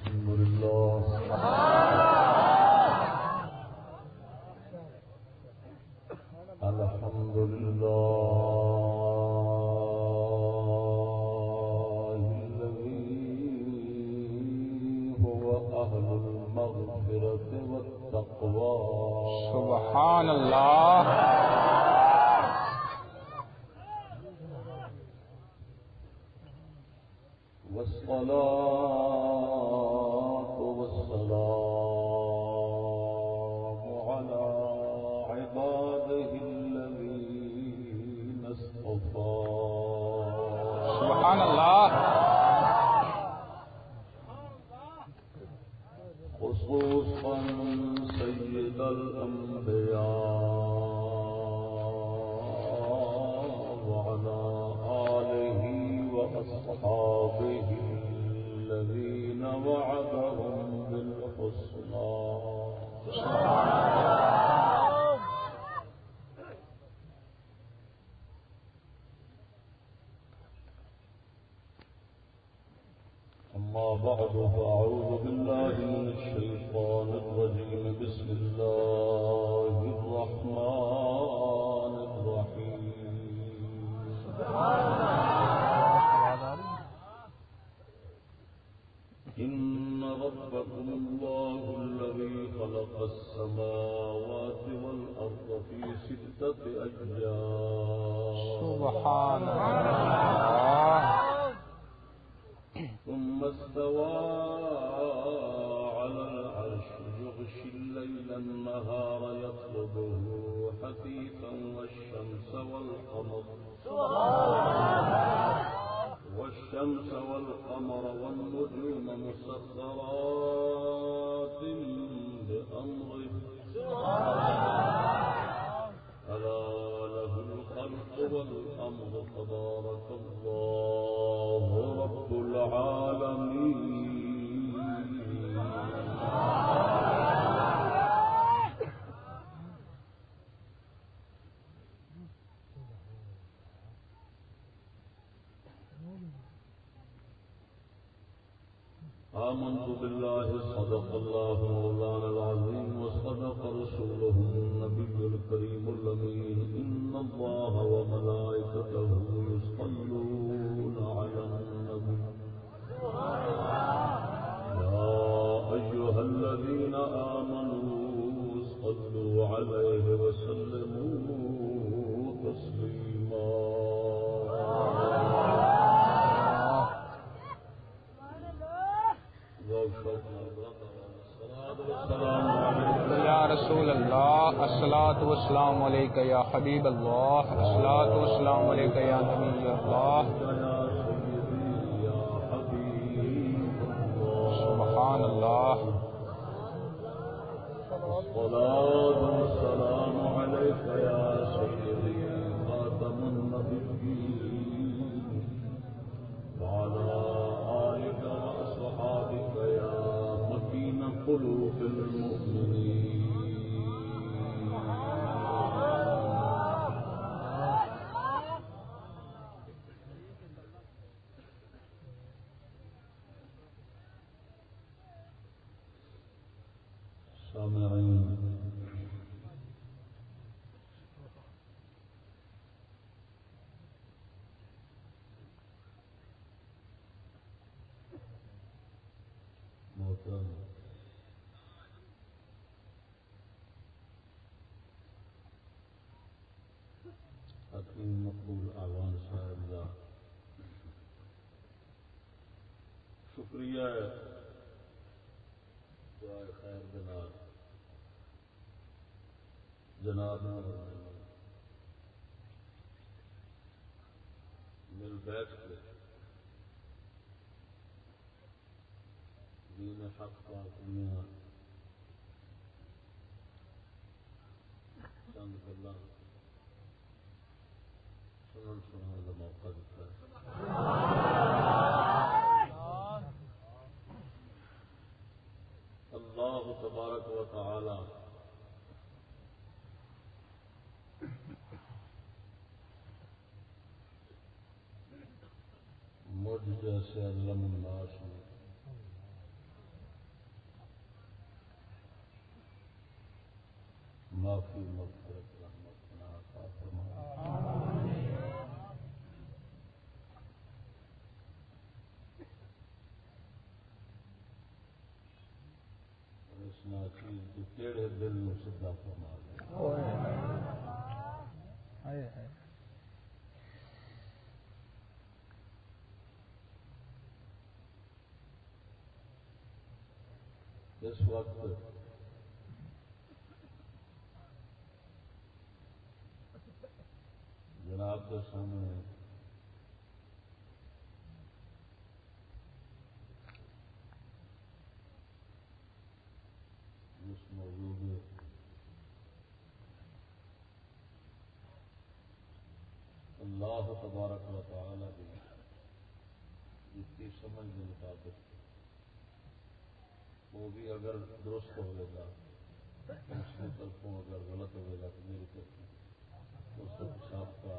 الحمد لله الحمد لله الذي هو أهل المغفرة والتقوى سبحان الله والصلاة والسلام على عباده الذين اصطفى سبحان الله خصوصا سيد الأنبياء وعلى آله وأصحابه الذين وعدهم بالحسنى أما بعد فأعوذ بالله من الشيطان الرجيم بسم الله الرحمن الرحيم إن ربكم الله الذي خلق السماوات والأرض في 6 أيام سبحان الله ثم استوى على العرش يغشي الليل النهار يطلبه حثيثا والشمس والقمر والنجوم مسخرات بأمره ألا له الخلق والأمر تبارك الله رب العالمين آمنت بالله صدق الله مولانا العظيم وصدق رسوله النبي الكريم الأمين إن الله وملائكته يصلون على النبي يا أيها الذين آمنوا صلوا عليه وسلموا تسليما یا رسول اللہ الصلاۃ والسلام علیک یا حبیب اللہ الصلاۃ والسلام علیک یا نبی اللہ سبحان اللہ الصلاة والسلام عليك يا سيدي خاتم النبيين وعلى آلك وأصحابك يا مكين قلوب المؤمنين سامعين محترم حکیم مقبول اعوان صاحب کا شکریہ ہے دعائے خیر کے نال جناب مل بیٹھ کے دین حق پاک میں چند گلا سنن سنانے کا موقع دیتا ہے اللہ تبارک و تعالی مجھ جیسے علم الناس میں کافی مغفرت رحمت بنا عطا فرما. اس ناچیز کے ٹیڑھے دل میں سیدھا فرما دے. اس وقت جناب کے سامنے اس موضوع میں اللہ تبارک و تعالی کی جتنی سمجھ کے مطابق وہ بھی اگر درست ہوئے گا اس کی طرفوں اگر غلط ہوئے گا تو میری طرف اس وقت صاحب کا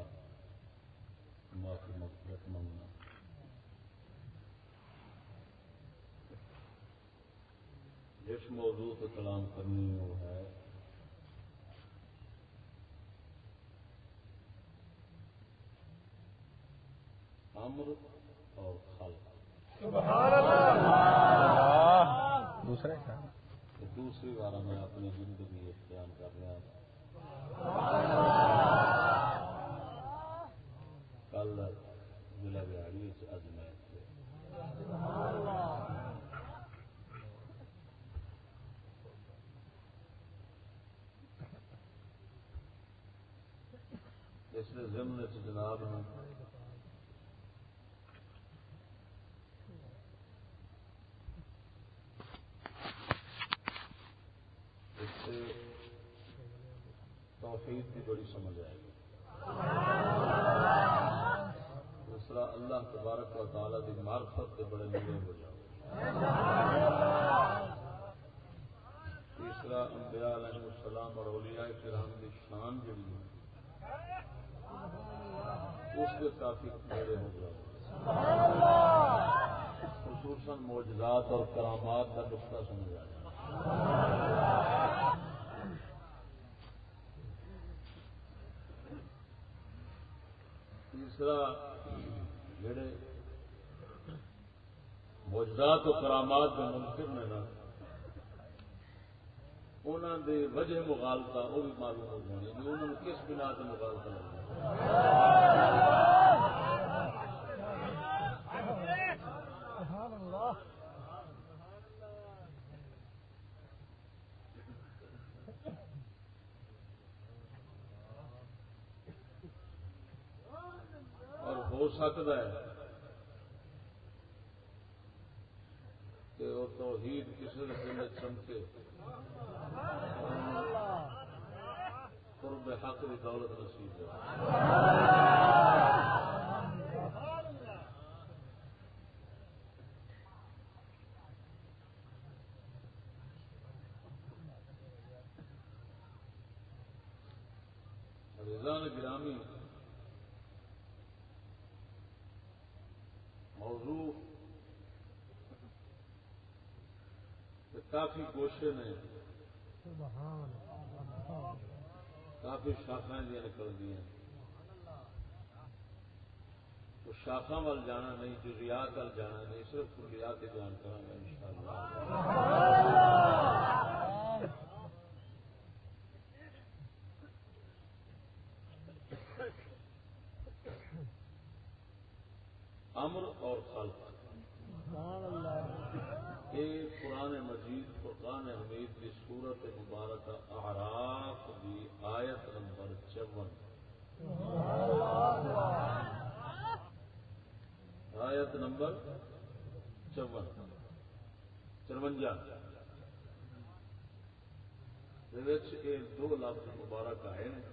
معافی مغفرت مانگنا. جس موضوع پہ کلام کرنی وہ ہے امر اور خلق. سبحان اللہ. دوسری بار میں اپنی زندگی بیان کر رہا ہوں. کل ضلع بہاڑی اجمیر سے اس نے ضمن سے جناب ہیں اس سے توحید کی بڑی سمجھ آئے گی. دوسرا اللہ تبارک و تعالی کی معرفت کے بڑے ملے ہو جاؤ. تیسرا انبیاء علیہ السلام اور اولیاء کرام کی شان جڑی ہے اس کے کافی بڑے ہو جاؤ. خصوصاً معجزات اور کرامات کا نقطہ سمجھ آ جائے. تیسرا جڑے معجزات و کرامات کے منکر نے نا انہوں نے وجہ مغالطہ وہ بھی معلوم ہو جانی کہ انہوں نے کس بنا سے مغالطہ لگنا. اور ہو سکتا ہے کہ وہ توحید کسی دل چمکے قرب حق کی دولت نصیب ہے. رضوان گرامی موضوع کافی گوشے نے کافی شاخائیں دیا نکل دی ہیں. تو شاخا وال جانا نہیں جزیات وال جانا نہیں صرف کلیات ہی بیان کروں گا انشاءاللہ. امر اور خلق یہ قرآن مجید فرقان حمید کی سورت مبارکہ اعراف کی آیت نمبر 54 آیت نمبر 54 یہ دو لفظ مبارک آئے ہیں.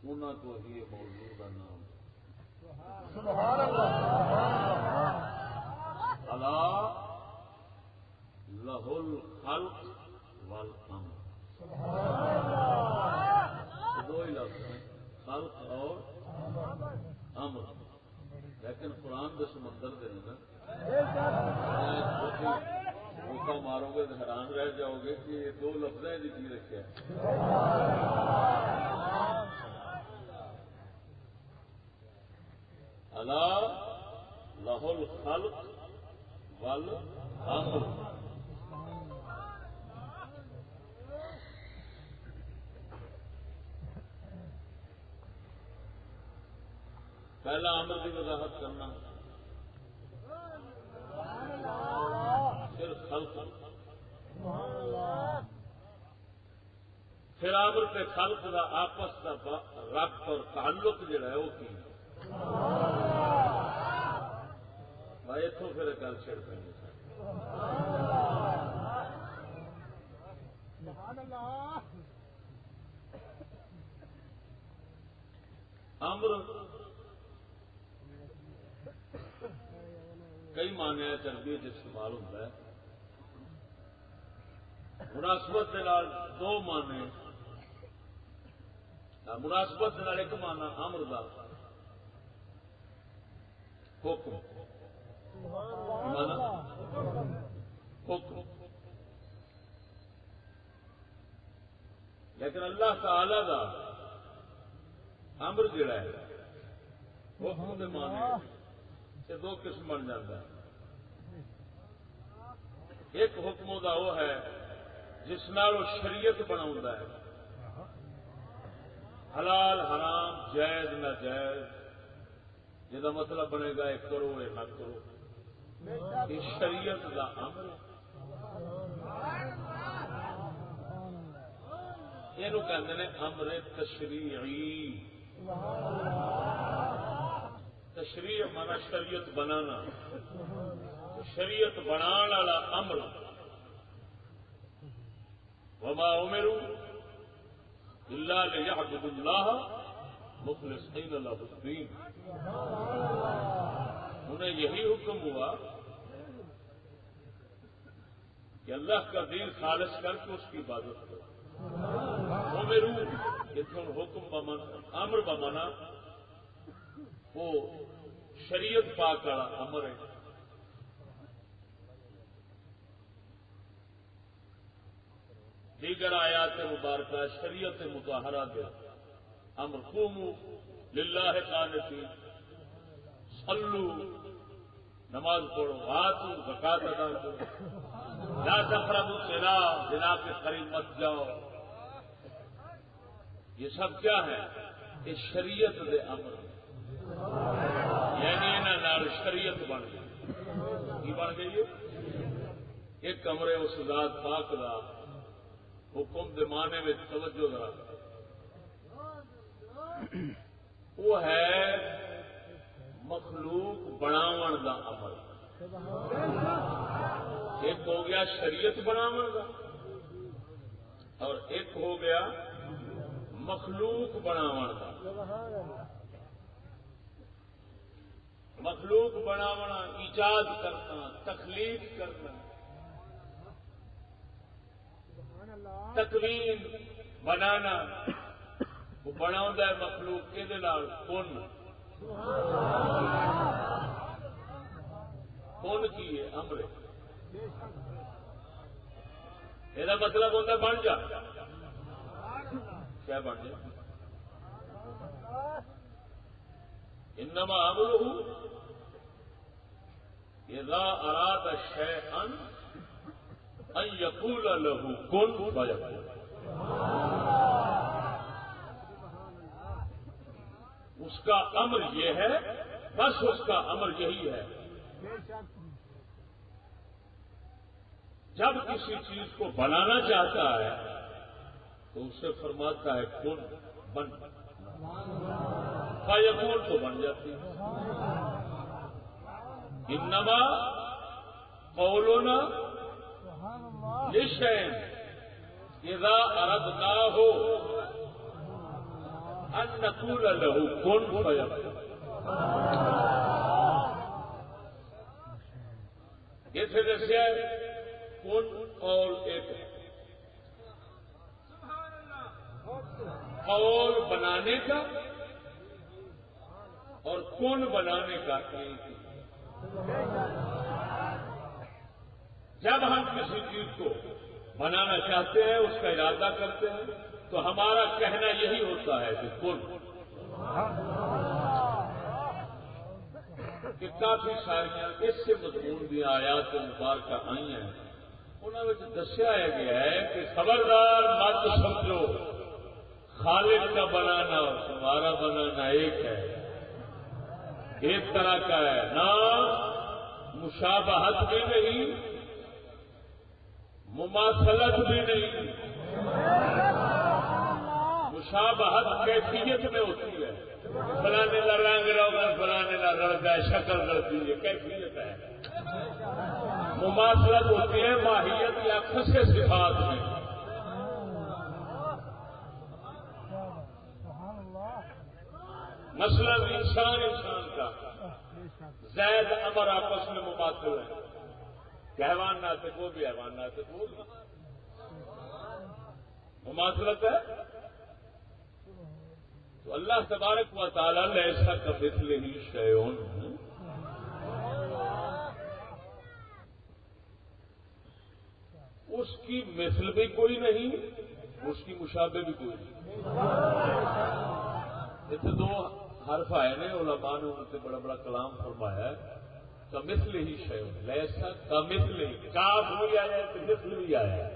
انہوں کو ہی موضوع کا نام الا لہ الخلق والامر. دو ہی لفظ ہیں خلق اور امر. لیکن قرآن کے سمندر دے نا موقع مارو گے تو حیران رہ جاؤ گے کہ یہ دو لفظ ہیں جی رکھے الا لہ الخلق والامر. پہلا امر کی وضاحت کرنا پھر خلق پھر امر تے خلق کا آپس کا ربط اور تعلق جڑا ہے وہ کی بھائی اتوں پھر گل چھڑ پی. امر کئی معنی عربی استعمال ہوتا ہے. مناسبت کے دو معنی. مناسبت کے ایک معنی امر دا حکم حکم. لیکن اللہ تعالی دا امر جڑا ہے حکم دے معنی سے دو قسم بن جاتا ہے. ایک حکم دا وہ ہے جس نال وہ شریعت بنا ہے حلال حرام جائز ناجائز جہاں مطلب بنے گا یہ کرو یہ نہ کرو. یہ شریعت دا امر یہ کہتے ہیں امر تشریعی. تشریع مانا شریعت بنانا. شریعت بنان والا امر. وما امروا الا ليعبدوا الله مخلصين له الدين. انہیں یہی حکم ہوا کہ اللہ کا دین خالص کر کے اس کی عبادت کرو. امروا اتنا حکم امر بمانا وہ شریعت پاک والا امر ہے. دیگر آیات مبارکہ شریعت مطہرہ دے امر قوموا للہ قانتین صلو نماز پڑھو آتوا زکات ادا کرو لا تقربوا الزنا زنا کے قریب مت جاؤ. یہ سب کیا ہے؟ یہ شریعت دے امر یعنی انہاں شریعت بن گئی. کی بن گئی ہے؟ ایک کمرے اس ذات پاک دا حکم دے معنی میں توجہ ذرا وہ ہے مخلوق بناون دا امر. ایک ہو گیا شریعت بناون دا اور ایک ہو گیا مخلوق بناون دا. مخلوق بناونا ایجاد کرنا تخلیق کرنا. تکوین بنانا وہ بنا ہے مخلوق کے کون کی ہے امر. یہ مطلب ہوتا ہے بن جا کیا بن جائے. انما امره اذا اراد شيئا ان يقول له كن فيكون. اس کا امر یہ ہے بس اس کا امر یہی ہے. جب کسی چیز کو بنانا چاہتا ہے تو اسے فرماتا ہے کن بن فیکون تو بن جاتی ہے. انما قولنا لشیء اذا اردناه ان نقول له كن فیکون. یہ سے دسیا کن قول ایک قول بنانے کا اور کون بنانے کا ایک. جب ہم کسی چیز کو بنانا چاہتے ہیں، اس کا ارادہ کرتے ہیں، تو ہمارا کہنا یہی ہوتا ہے کہ کن، کہ کافی ساریاں اس سے مضمون بھی آیات مبارکہ آئی ہیں، انہوں نے دسیا گیا ہے کہ خبردار مت سمجھو خالق کا بنانا اور تمہارا بنانا ایک ہے، ایک طرح کا ہے، نہ مشابہت بھی نہیں، مماثلت بھی نہیں۔ مشابہت کیفیت میں ہوتی ہے، فلانے کا رنگ روگا، فلانے کا رڑتا ہے، شکل رڑتی ہے، کیفیت ہے۔ مماثلت ہوتی ہے ماہیت یا خصے صفات میں۔ مثلا انسان کا زید امر آپس میں مماثل ہے، کہ حیوان ناطق وہ بھی حیوان ناطق وہ بھی مماثلت ہے۔ تو اللہ تبارک و تعالی نے ایسا کمثلہ شیء، اس کی مثل بھی کوئی نہیں، اس کی مشابہ بھی کوئی نہیں۔ اتنے دو حرف آئے نے، علماء نے ان سے بڑا بڑا کلام فرمایا ہے، کمثلہ شیء، لیسا کمثلہ، کاف بھی آیا ہے، مثل بھی آیا ہے۔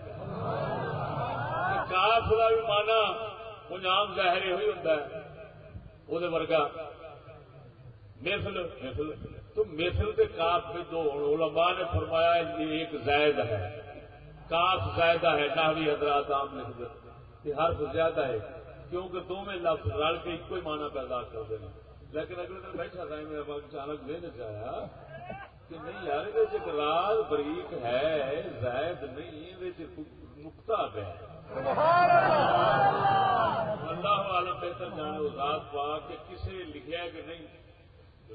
کاف کا بھی مانا کچھ عام ظاہر ہوئی ہوتا ہے، وہ ورگا مثل مثل، تو مثل کے کاف بھی دو، علماء نے فرمایا یہ ایک زائد ہے، کاف زائدہ ہے، نحوی حضرات عام لکھ دیتے یہ حرف زیادہ ہے، کیونکہ دو میں لفظ رل کے ایک ہی معنی پیدا کر دینا۔ لیکن اگلے دن بیٹھا تھا میرا اچانک ذہن سے آیا کہ نہیں یار، یہ راز بریک ہے، زائد نہیں، نقطہ ہے۔ اللہ عالم بہتر جانے وہ ذات پاک کہ کسے لکھا ہے کہ نہیں،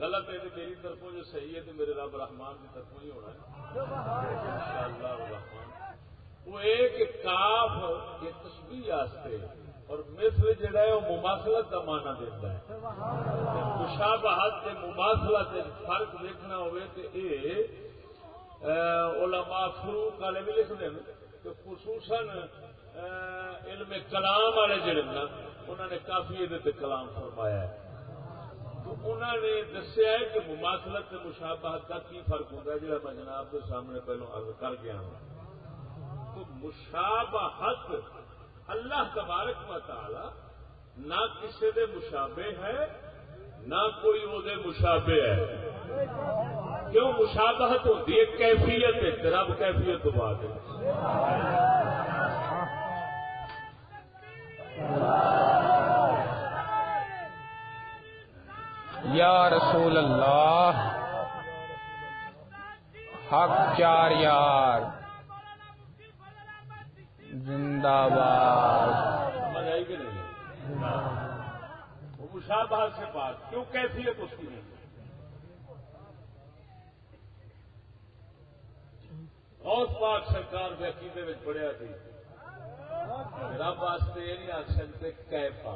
غلط ہے تو میری طرفوں جو صحیح ہے تو میرے رب رحمان کی طرفوں ہی ہونا ہے انشاءاللہ الرحمن۔ وہ ایک کاف یہ تشبیہ واسطے اور مثل جڑا ہے وہ مماثلت کا معنی دیتا ہے۔ مشابہت سے مماثلت فرق دیکھنا ہوئے تو یہ علماء فروق والے بھی لکھ دیں کہ خصوصاً علم کلام والے جڑے نا انہوں نے کافی یہ کلام فرمایا ہے۔ تو انہوں نے دسیا ہے کہ مماثلت سے مشابہت کا کی فرق ہوتا ہے، جڑا میں جناب کے سامنے پہلو عرض کر گیا ہوں۔ تو مشابہت اللہ تبارک و تعالی نہ کسی دے مشابہ ہے نہ کوئی وہ دے مشابہ ہے۔ کیوں مشابہت ہوتی ہے کیفیت ہے، رب کیفیت تو بات ہے۔ یا رسول اللہ، حق چار یار زندہ باد۔ سمجھ آئی کہ نہیں؟ وہ مشابہت سے بات کیوں کیفیت اس کی نہیں؟ غوث پاک سرکار کے عقیدے میں پڑھیا تھی، رب واسطے یہ نہیں آخ سکتے کیفا،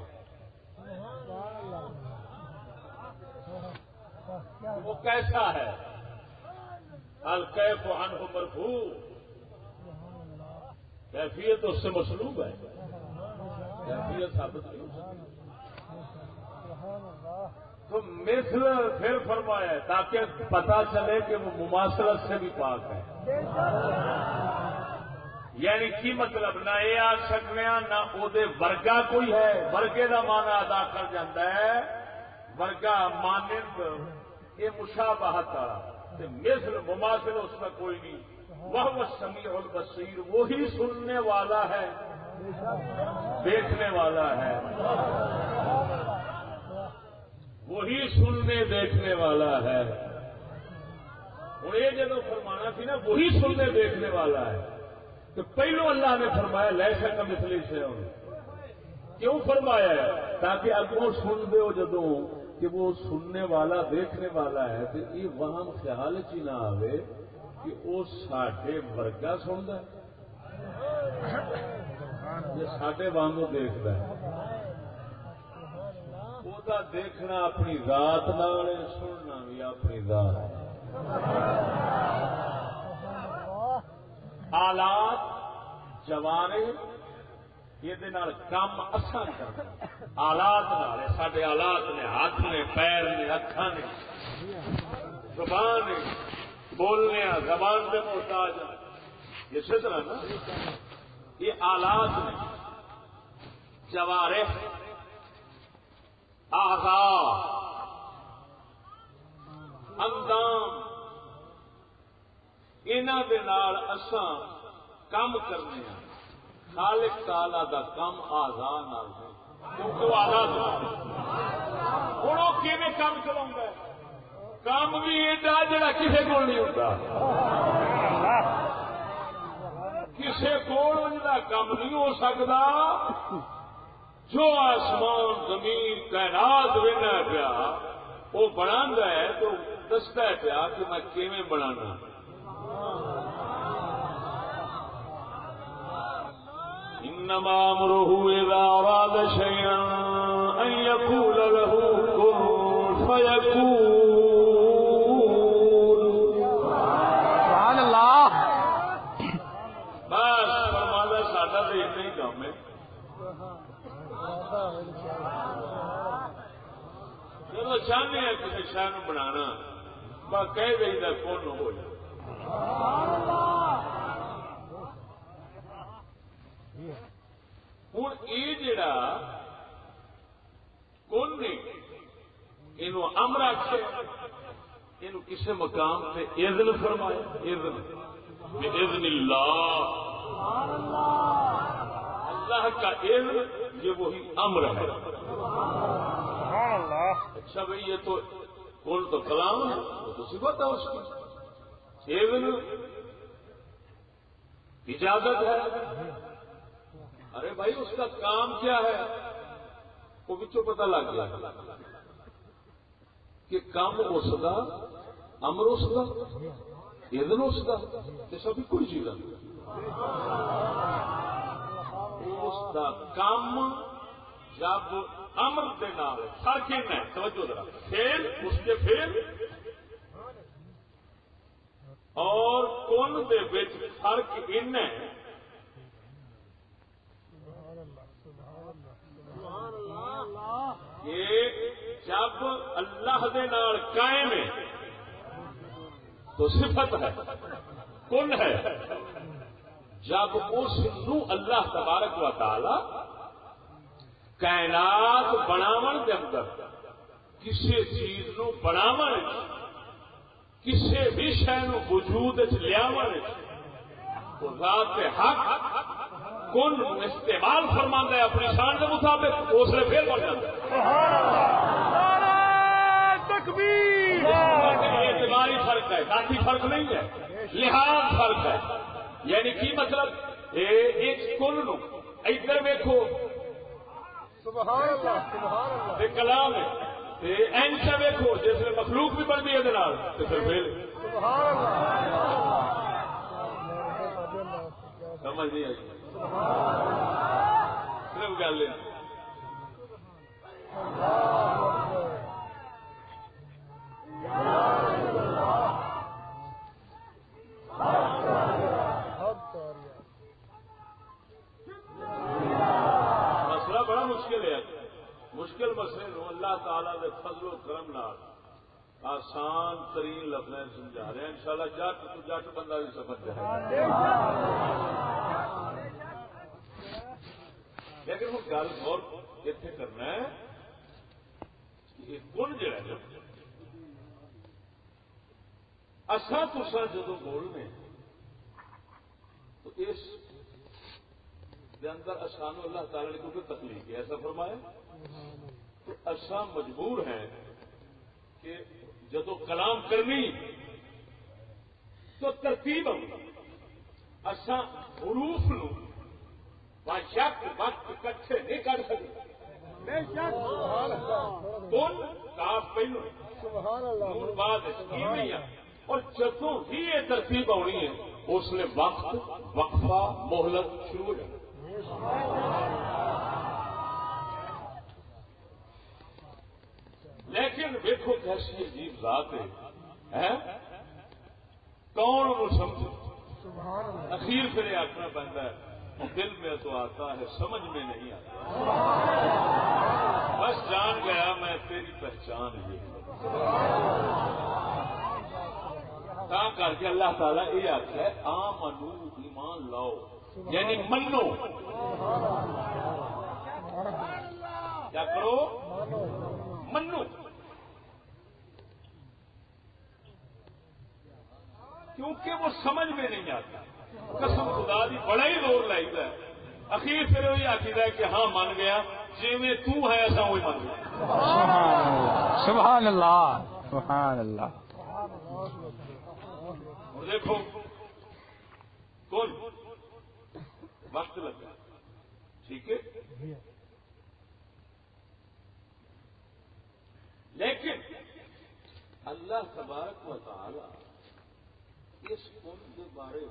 وہ کیسا ہے، الکیف عنہ مرفوع، کیفیت اس سے مسلوب ہے، کیفیت ثابت نہیں ہو سکتی۔ تو مثل پھر فرمایا ہے تاکہ پتا چلے کہ وہ مماثلت سے بھی پاک ہے۔ یعنی کی مطلب نہ یہ آ سکتے ہیں نہ وہ ورگا کوئی ہے، ورگے کا معنی ادا کر جاتا ہے، ورگا مانند یہ مشابہت والا، مثل مماثل اس کا کوئی نہیں۔ وہ سمیع البصیر، وہی سننے والا ہے دیکھنے والا ہے، وہی سننے دیکھنے والا ہے۔ ہوں یہ جب فرمانا سی نا وہی سننے دیکھنے والا ہے، تو پہلو اللہ نے فرمایا لیسا کمثلہ شیء، کیوں فرمایا ہے؟ تاکہ اگوں سن دے جدوں کہ وہ سننے والا دیکھنے والا ہے تو یہ وہاں خیال چ نہ آئے کہ وہ ساڈے ورگا سنتا ہے یا ساڈے وانگوں دیکھتا ہے۔ وہ دیکھنا اپنی ذات نال، سننا بھی اپنی ذات۔ آلات جوارے یہ کام آسان کرنا آلات سارے آلات نے ہاتھ نے پیر نے اکھاں نے زبان نے بولنے زبان سے محتاج اسی طرح نا یہ آلات نے جوارے اعضاء اندام انہاں دے نال اساں کام کرنے ہیں خالق تعالی دا کم آزاد نال ہے کیونکہ وہ آزاد ہوں وہ کیویں کام چلاؤں گا کام بھی ایڈا جڑا کسے کول نہیں ہوتا کسے کول جڑا کام نہیں ہو سکتا جو آسمان زمین کائنات وینا پیا وہ بنا ہے تو دستا ہے پیا کہ میں کیویں بنانا انما امره اذا اراد شيئا ان يقول له كن فيكون سبحان اللہ بس فرمایا ساڈا تو اتنا ہی کام ہے جب چاہتے ہیں کسی شہر بنانا بس کہہ دیں کون ہو جائے ہوں یہ جڑا کون نے یہ امر آخر یہ کسی مقام سے اذن فرمایا اذن باذن اللہ اللہ کا اذن یہ وہی امر ہے اچھا بھائی یہ تو کون تو کلام ہے وہ تو صفت ہے اس کی اذن اجازت ہے ارے بھائی اس کا کام کیا ہے وہ بچوں پتہ لگ گیا کہ کام اس کا امر اس کا اذن اس کا یہ سب کوئی چیز ہے اس کا کام جب امر کے نام فرق ہے توجہ ذرا فعل اس کے فعل اور کون دے وچ فرق ان ہے کہ جب اللہ دے نال قائم ہے تو صفت ہے کن ہے جب اس نو اللہ تبارک و تعالی کائنات بناون دے اندر کسی چیز نو بناون کسی بھی شے نو وجود وچ لیاون تو ذات حق کن استعمال فرماندا ہے اپنی شان کے مطابق اس نے پھر بن جاتا ہے تکبیر اعتباری فرق ہے ذاتی فرق نہیں ہے لحاظ فرق ہے یعنی کی مطلب ایک کن نو ادھر ویکھو سبحان اللہ کلام ہے اینچا ویکھو جس میں مخلوق بھی بن گئی ہے تو پھر سبحان اللہ سمجھ نہیں آئی صرف گل ہے مسئلہ بڑا مشکل ہے مشکل مسئلے نو اللہ تعالی دے فضل و کرم نال آسان ترین لفظ سمجھا رہے ہیں انشاءاللہ جٹ تو جٹ بندہ بھی سمجھ جائے لیکن وہ گل غور اتنے کرنا ہے کہ کن جڑا ہے اصا تسا جدو بولنے تو اس دے اندر اسانو اللہ تعالی نے کیونکہ تکلیف ہے ایسا فرمایا تو اصا مجبور ہیں کہ جدو کلام کرنی تو ترتیب اصا حروف نو شک وقت کٹھے نہیں کر سکتے کون کاف پہلو نون بعد اور جدوں ہی یہ ترتیب آنی ہے اس نے وقت وقفہ مہلت شروع ہو جانا لیکن دیکھو کیسی عجیب ذات ہے کون وہ سمجھے اخیر پھر یہ آخنا پڑتا ہے دل میں تو آتا ہے سمجھ میں نہیں آتا، بس جان گیا میں تیری پہچان یہ کر کے اللہ تعالیٰ یہ آخر ہے آمنو ایمان لاؤ، یعنی منو، کیا کرو؟ منو، کیونکہ وہ سمجھ میں نہیں آتا، قسم خدا دی بڑا ہی زور لائی ہے، اخیر پھر وہی آخر ہے کہ ہاں من گیا، جی میں تو ہے ایسا وہی من گیا۔ سبحان اللہ سبحان اللہ۔ اور دیکھو کون وقت لگا، ٹھیک ہے، لیکن اللہ تبارک و تعالی اس قوم کے بارے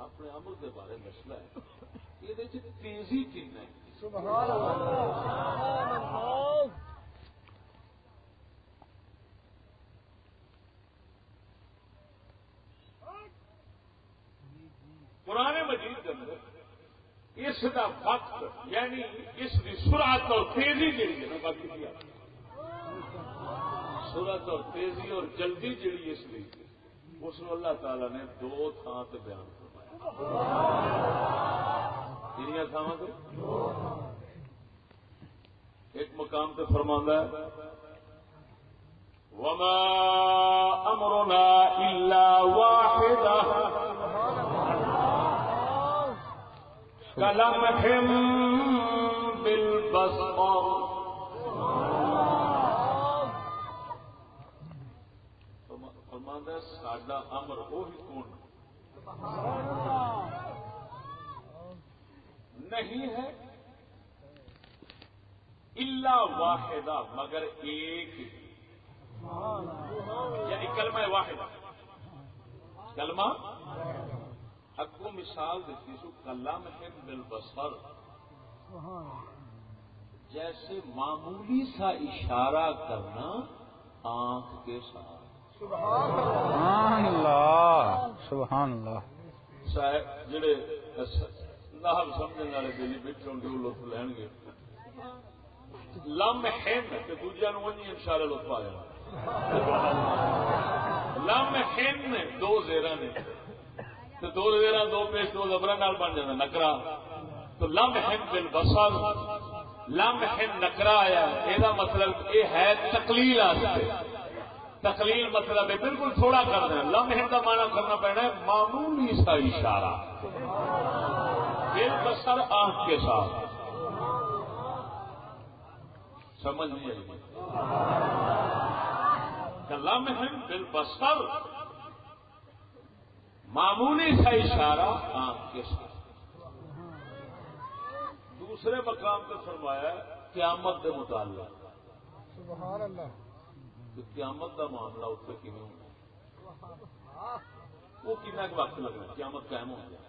اپنے عمل کے بارے دسنا ہے، یہ تیزی کن ہے۔ سبحان اللہ۔ قرآن مجید کے اندر اس کا وقت یعنی اس کی سرعت اور تیزی جیڑی ہے نا، باقی کیا سرعت اور تیزی اور جلدی جیڑی اس کی، اس کو اللہ تعالی نے دو تھان سے بیان فرمایا۔ کنیا تھاواں سے؟ ایک مقام پہ فرماندا ہے وما امرنا الا واحدہ کلمح بالبصر، فرماندا ہے ساڈا امر وہی کون نہیں ہے الا واحدہ مگر ایک، یعنی کلمہ واحدہ، کلمہ اگو مثال دیتی سو کلمح بالبصر، جیسے معمولی سا اشارہ کرنا آنکھ کے ساتھ۔ سبحان اللہ سبحان اللہ۔ صاحب جڑے نحو سمجھنے والے دلی بیٹھے ہوں گے وہ لطف لین گے، لمحن تے دوجا نو وہی اشارہ لطف آ جانا، لمحن دو زیرہ نے تو دو زیرہ دو پیش دو زبرہ نال بن جانا نکرا، تو لمحن بالبصر، لمحن نکرا آیا، یہ مطلب یہ ہے تقلیل آستے، تقلیل مطلب ہے بالکل تھوڑا کر دیں، لمحن کا معنی کرنا پڑنا ہے معمولی سا اشارہ، بالبصر آنکھ کے ساتھ، سمجھ نہیں آئی؟ لمحن بالبصر معمولی سا اشارہ آنکھ کے ساتھ۔ دوسرے مقام پہ فرمایا قیامت کے متعلق، سبحان اللہ، کہ قیامت کا معاملہ اتنے کیوں ہونا، وہ کتنا وقت لگنا قیامت قائم ہو جائے،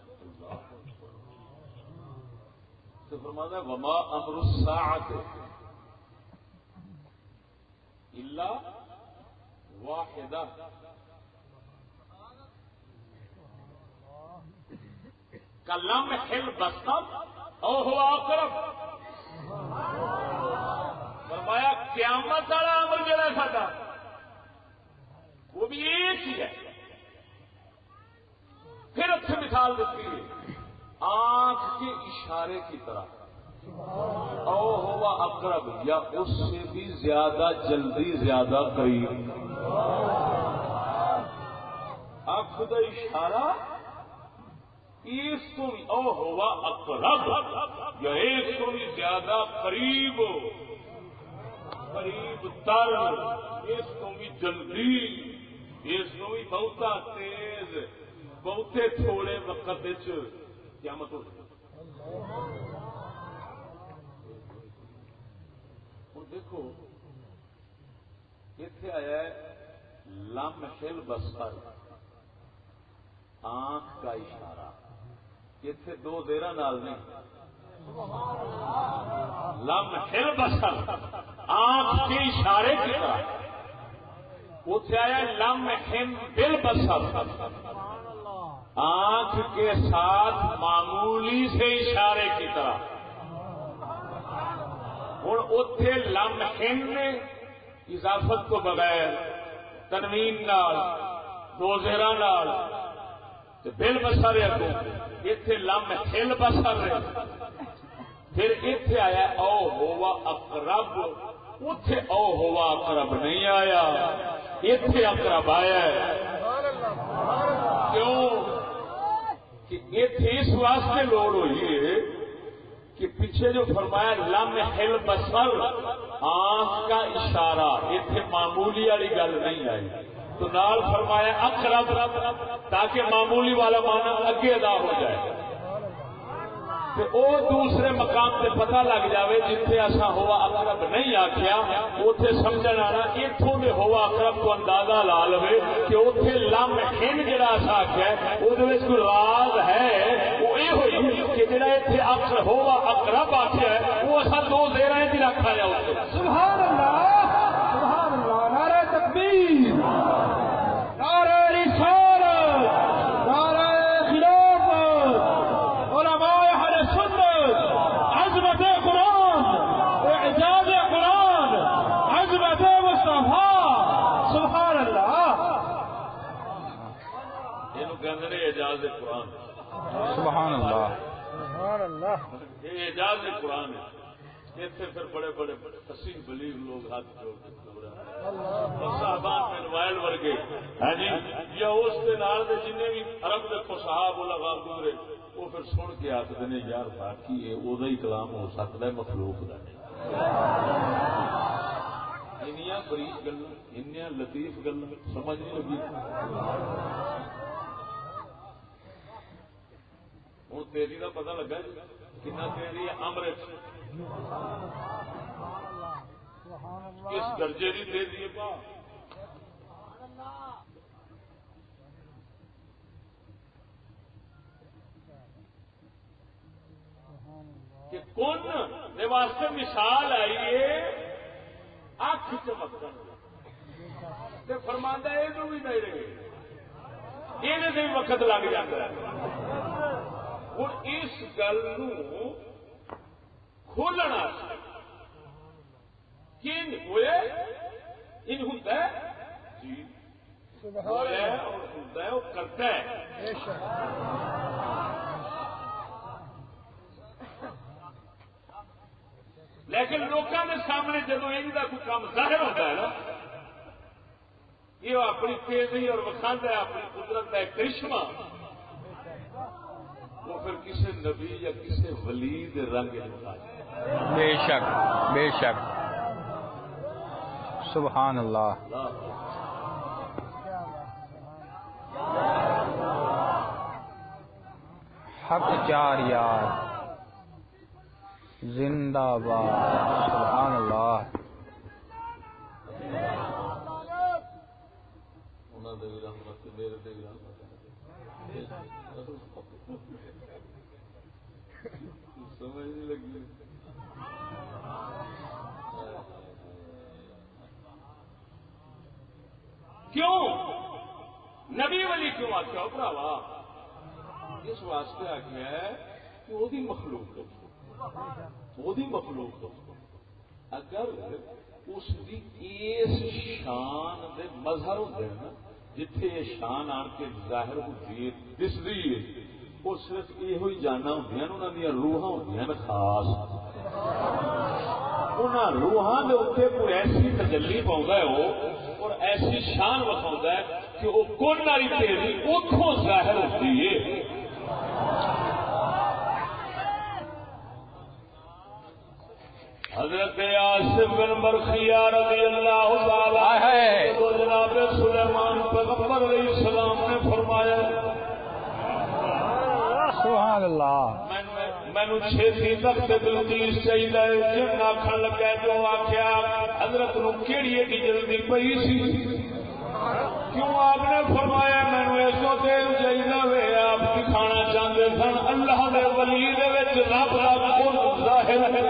تو فرماتا ہے وما امر الساعۃ الا واحدہ کلمح البصر او هو اقرب، فرمایا قیامت والا عمل جڑا ساڈا وہ بھی ایک ہی ہے۔ پھر اچھی مثال دیتی ہے آنکھ کے اشارے کی طرح، او ہوا اقرب یا اس سے بھی زیادہ جلدی زیادہ قریب، آنکھ کا اشارہ اس تو بھی او ہوا اقرب یا ایک تو بھی زیادہ قریب، قریب تر، اس کو بھی جلدی، اس کو بھی بہتا تیز، بہتے تھوڑے وقت قیامت ہو جائے۔ اور دیکھو اتنے آیا ہے لمح البصر، آنکھ کا اشارہ، اتنے دو زیرہ نال نہیں، لمح البصر آنکھ کے اشارے کی طرح، اتنے آیا لمح بالبصر آنکھ کے ساتھ معمولی سے اشارے کی طرح. ہوں اتے لمحن اضافت کو بغیر تنوین نال دو زہرا نال بل بسر اگوں اتے لمحل بسر پھر اتے آیا او ہوا اقرب اتے او ہوا اقرب نہیں آیا اتے اقرب آیا. کیوں کہ اتے اس واسطے لوڑ ہوئی ہے کہ پیچھے جو فرمایا لمحل بسر آنکھ کا اشارہ اتنے معمولی والی گل نہیں آئی تو نال فرمایا اقرب تاکہ معمولی والا معنی اگے ادا ہو جائے. او دوسرے مقام سے پتہ لگ جاوے جتھے ایسا ہوا اقرب نہیں آخیا اوتھے سمجھن آنا اتوں میں ہوا اقرب کو اندازہ لا لوے کہ اوتھے لمحن جڑا ایسا آخیا وہ کوئی راز ہے وہ یہ ہوئی کہ جڑا اتنے اکثر ہوا اقرب آخیا ہے وہ اصل دو زیرہ ہی رکھا جائے. سبحان اللہ نعرہ تکبیر نعرہ رسالت نعرہ خلافت علماء اہل سنت عظمت قرآن اعجاز قرآن عظمت مصطفیٰ. سبحان اللہ یہ کہتے ہیں اعجاز قرآن. سبحان اللہ یہ اعجاز قرآن ہے. اتنے پھر بڑے بڑے فصیح بلیغ لوگ ہاتھ جوڑ کے صحابان بن وائل ورگے ہاں جی یا اس کے نال دے جن بھی عرب کے فصحاء لگا گزرے وہ پھر سن کے آخر نے یار باقی ہے وہ کلام ہو سکتا ہے مخلوق کا انیاں بریک گلا انیاں لطیف گلا سمجھ نہیں لگی. ہوں تیری کا پتہ لگا کتنا تیری امرت کس درجے کی دے دیے پا کہ کون دے واسطے مثال آئی ہے اکھ چمکن فرماندہ یہ بھی نہیں رہے یہ بھی وقت لگ جاتا ہے. ہوں اس گل کھولنا کن ہوئے ان ہوتا ہے جی ہوئے اور ہوتا ہے وہ کرتا ہے. لیکن لوگوں کے سامنے جدو یہ کوئی کام ظاہر ہوتا ہے نا یہ اپنی تیزی اور وکھاند ہے اپنی قدرت کا ایک کرشمہ وہ پھر کسی نبی یا کسی ولی دے رنگ نکال جائے. بے شک بے شک. سبحان اللہ. حق چار یار زندہ باد. سبحان اللہ. سمجھ نہیں لگی. کیوں نبی ولی کیوں آخیا بھراوا اس واسطے آخیا ہے کہ وہ مخلوق اگر اس کی اس شان دے مظہر ہوتے ہیں نا جتھے یہ شان آن کے ظاہر ہوتی ہے دستی ہے وہ صرف یہ جانا ہوں انہوں دیا روحاں ہوں خاص انہوں روحاں کے اتنے کوئی ایسی تجلی پاؤں ہے وہ اور ایسی شان وکھاؤں ہے کہ وہ کون والی تیزی اتوں ظاہر ہوتی ہے. حضرت آصف بن برخیہ رضی اللہ تعالی ہے تو جناب سلیمان پیغمبر علیہ السلام نے فرمایا سبحان اللہ مینو چھتی تخت بلقیس چاہیے جن آخر لگا جو آخیا حضرت نو کیڑی ایڈی جلدی پئی سی کیوں آپ نے فرمایا مینو اس کو تیل چاہیے آپ دکھانا چاہتے سن اللہ دے ولی دے وچ رب رب ظاہر ہے.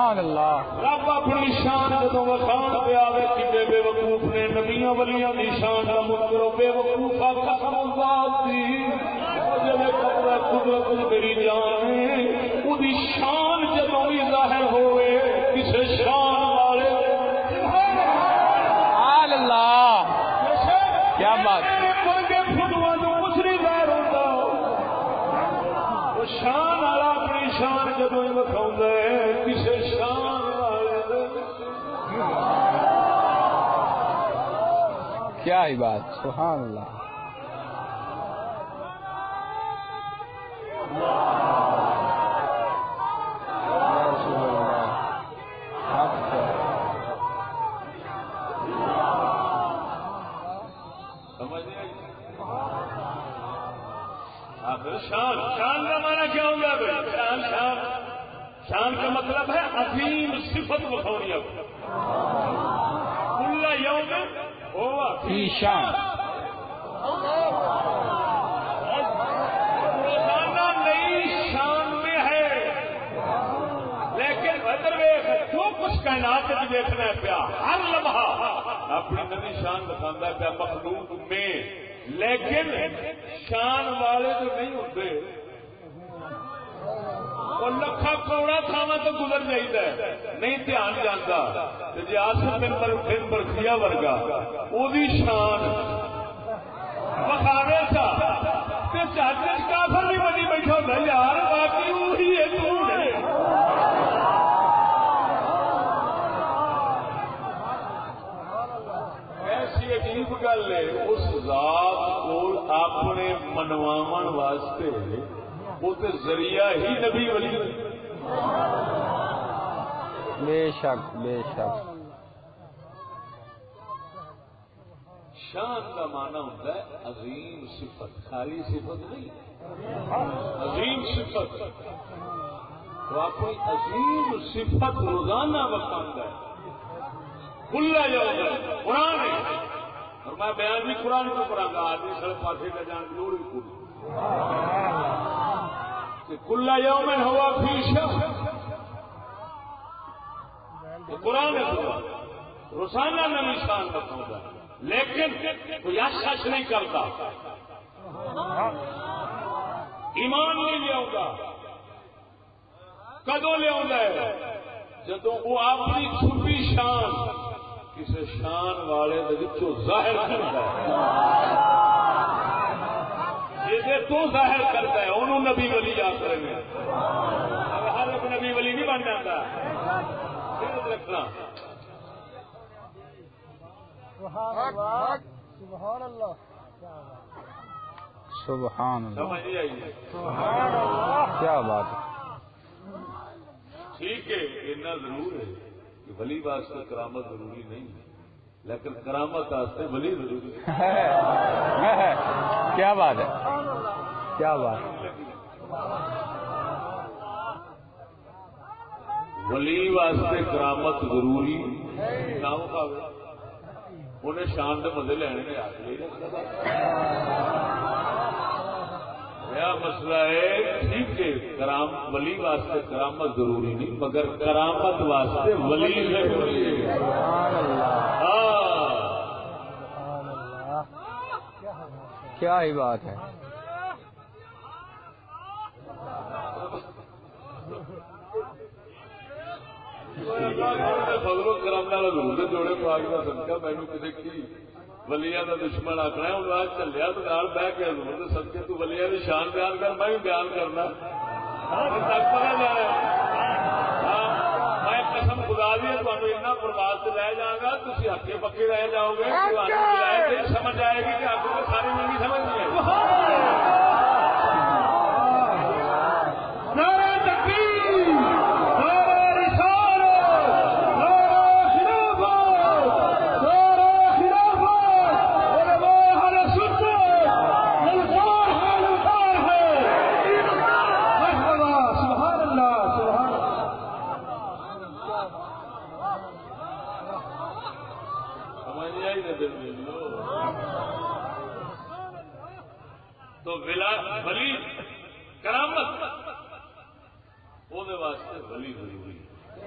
سبحان اللہ. رب اپنی شان جدو وکھان پہ آوے کہ بے وقوف نے نبیاں ولیاں دی شان کا منکر بے وقوف قسم ذات دی جے قدرت قدرت میری جان ہے اودی شان جدو بھی ظاہر ہوئے کسے شان والے سبحان اللہ. کیا بات شان والا اپنی شان جدو ہی بکھاؤں ہے کسے شان والے کیا ہی بات. سبحان اللہ. شان شان کا مانا کیا ہوگا بھائی؟ شان شان شان کا مطلب ہے عظیم صفت بخونی. اب کل یوم ہوا فی شان. روزانہ نئی شان میں ہے لیکن جو کچھ کائنات دیکھنا ہے پیا ہر لمحہ اپنی نئی شان بتانا پیا مخلوق میں. لیکن شان والے جو نہیں ہوتے وہ لکھا کروڑا تھاوا تو گزر جائیے نہیں دھیان جانا جی آسم ممبر کیا ورگا وہی شان بخاوے سا چاچے کافر بھی بنی بیٹھا ہوتا یار باقی وہی ہے ایسی عجیب گل ہے. اس ذات کو اپنے منواون واسطے وہ تو ذریعہ ہی نبی ولی. بے شک بے شک. شان کا معنی ہوتا ہے عظیم صفت، خالی صفت نہیں، عظیم صفت. تو اپنی عظیم صفت روزانہ بتاتا ہے. کھلا جاؤ گا قرآن ہے اور میں بیان بھی قرآن کو کرا گا. آدمی سڑک پاسے کا جان کی لوڑ بھی پوری کھلا جاؤ میں ہوا فی شخص قرآن ہے. روزانہ نمی شان بتاؤں لیکن کوئی سچ نہیں کرتا. ایمان نہیں لیا گا. کدو لیا جدو وہ اپنی چھپی شان کسی شان والے ظاہر کرتا ہے. جسے تو ظاہر کرتا ہے انہوں نبی ولی یاد کریں گے. ہر ایک نبی ولی نہیں بن جاتا. رکھنا سبحان اللہ سبحان اللہ. سمجھ نہیں آئی؟ کیا بات ہے. ٹھیک ہے اتنا ضرور ہے کہ ولی واسطے کرامت ضروری نہیں ہے لیکن کرامت واسطے ولی ضروری ہے. کیا بات ہے. کیا بات ہے. ولی واسطے کرامت ضروری نہ ہو انہیں شان کے مزے لینے مسئلہ ہے. ٹھیک ہے ولی واسطے کرامت ضروری نہیں مگر کرامت واسطے ولی ضروری ہے. کیا ہی بات ہے. فضل و کرم والا ضرور جوڑے پاک کا صدقہ مینو کسی کی ولیا کا دشمن آخنا ہوں آج چلیا تو نال بہ کے ضرور صدقے تو ولیا کی شان بیان کر میں بھی بیان کرنا. میں قسم خدا دی تمہیں اتنا پرواز سے لے جاؤں گا تھی ہکے پکے رہ جاؤ گے. سمجھ آئے گی کہ آپ کو ساری منگی سمجھ نہیں آئے گی. تو ولی کرامت وہ واسطے ولی ضروری ہے.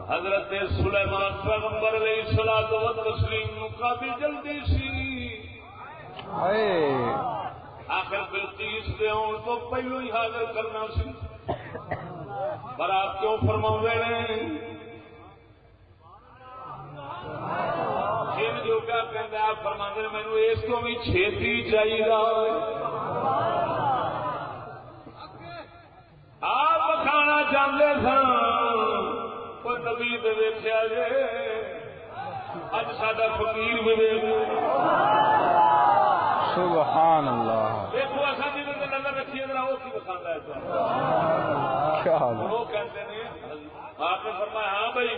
حضرت سلیمان پیغمبر علیہ الصلوۃ والتسلیم نو کافی جلدی سی آخر بلقیس دے آن تو پہلو ہی حاضر کرنا سی، پر آپ کیوں فرماؤں نے جن جو کیا کہتے ہیں آپ فرما دے مینو اس کو بھی چھیتی چاہیے آپ کھانا چاہتے سن کوئی نبی تو ویچیا جی اج ساڈا فقیر بھی سبحان اللہ دیکھو اصا جی نظر رکھیے ذرا وہ کی بخانا ہے وہ کہتے ہیں آپ نے فرمایا ہاں بھائی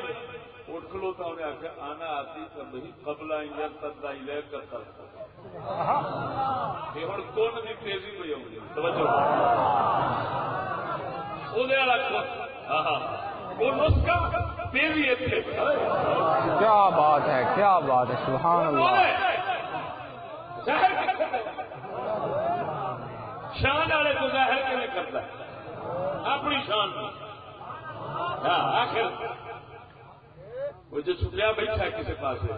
اٹھ کھلوتا انہیں آخیا آنا آتی کبھی قبلہ انجر تدا لے کر کرتا یہ ہوں کون کی تیزی پہ ہوگی توجہ وہ نسخہ تیزی اتنے کیا بات ہے کیا بات ہے سبحان اللہ شان والے کو ظاہر کیوں کرتا ہے اپنی شان آخر وہ جو چھپیا بیٹھا کسی پاس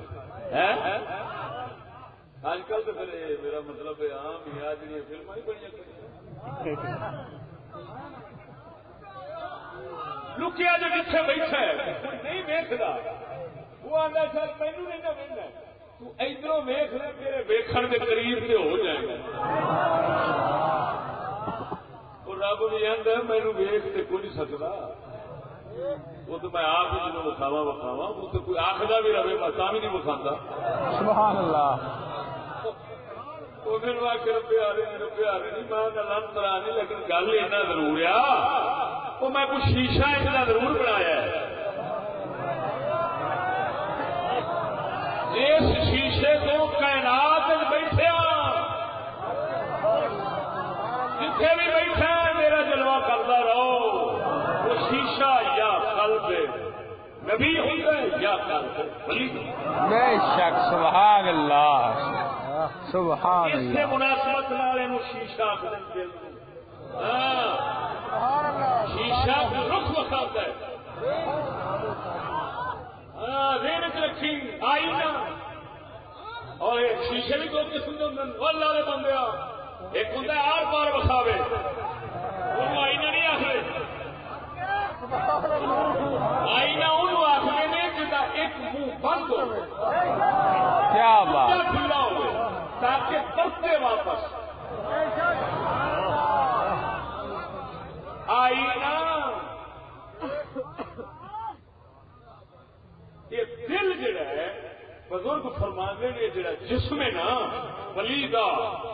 آج کل تو پھر میرا مطلب ہے عام ہی آج جی فلم ہی بڑی لکیا جو جتنے بیٹھا ہے نہیں ویکھدا وہ آدھا سر مینو نہیں نہ ویکھنا تو ادھروں ویکھ لے تیرے ویکھن کے قریب سے ہو جائے گا رب بھی آدھا مینو ویکھ تے کوئی نہیں سکتا وہ تو میں آپ ہی جنہوں بخاوا وہ تو کوئی آخر بھی رہے میں تا بھی نہیں بخاتا سبحان اللہ وہ پھر آ کے پیارے نہیں میں لن کرا نہیں لیکن گل ایسا ضرور آ وہ میں کچھ شیشہ اتنا ضرور بنایا ہے اس شیشے کو کائنات بیٹھے جتنے بھی بیٹھا میرا جلوہ کرتا رہو وہ شیشہ یا قلب نبی ہوتا ہے یا قلب ولی بے شک سبحان اللہ سبحان اس سے اللہ مناسبت والے شیشہ شیشہ رخ بتاتا ہے ذہن رکھی آئینہ اور شیشے بھی دو قسم کے والے بندے ایک ہوں آر پار بخاوے وہ آئینہ نہیں آخر آئینہ انہوں آخر نے جا ایک منہ بند ہو کیا بات کھلا ہو تاکہ پرتے واپس آئینہ یہ دل جڑا ہے بزرگ فرمانے نے جڑا جسم ہے نا ولی دا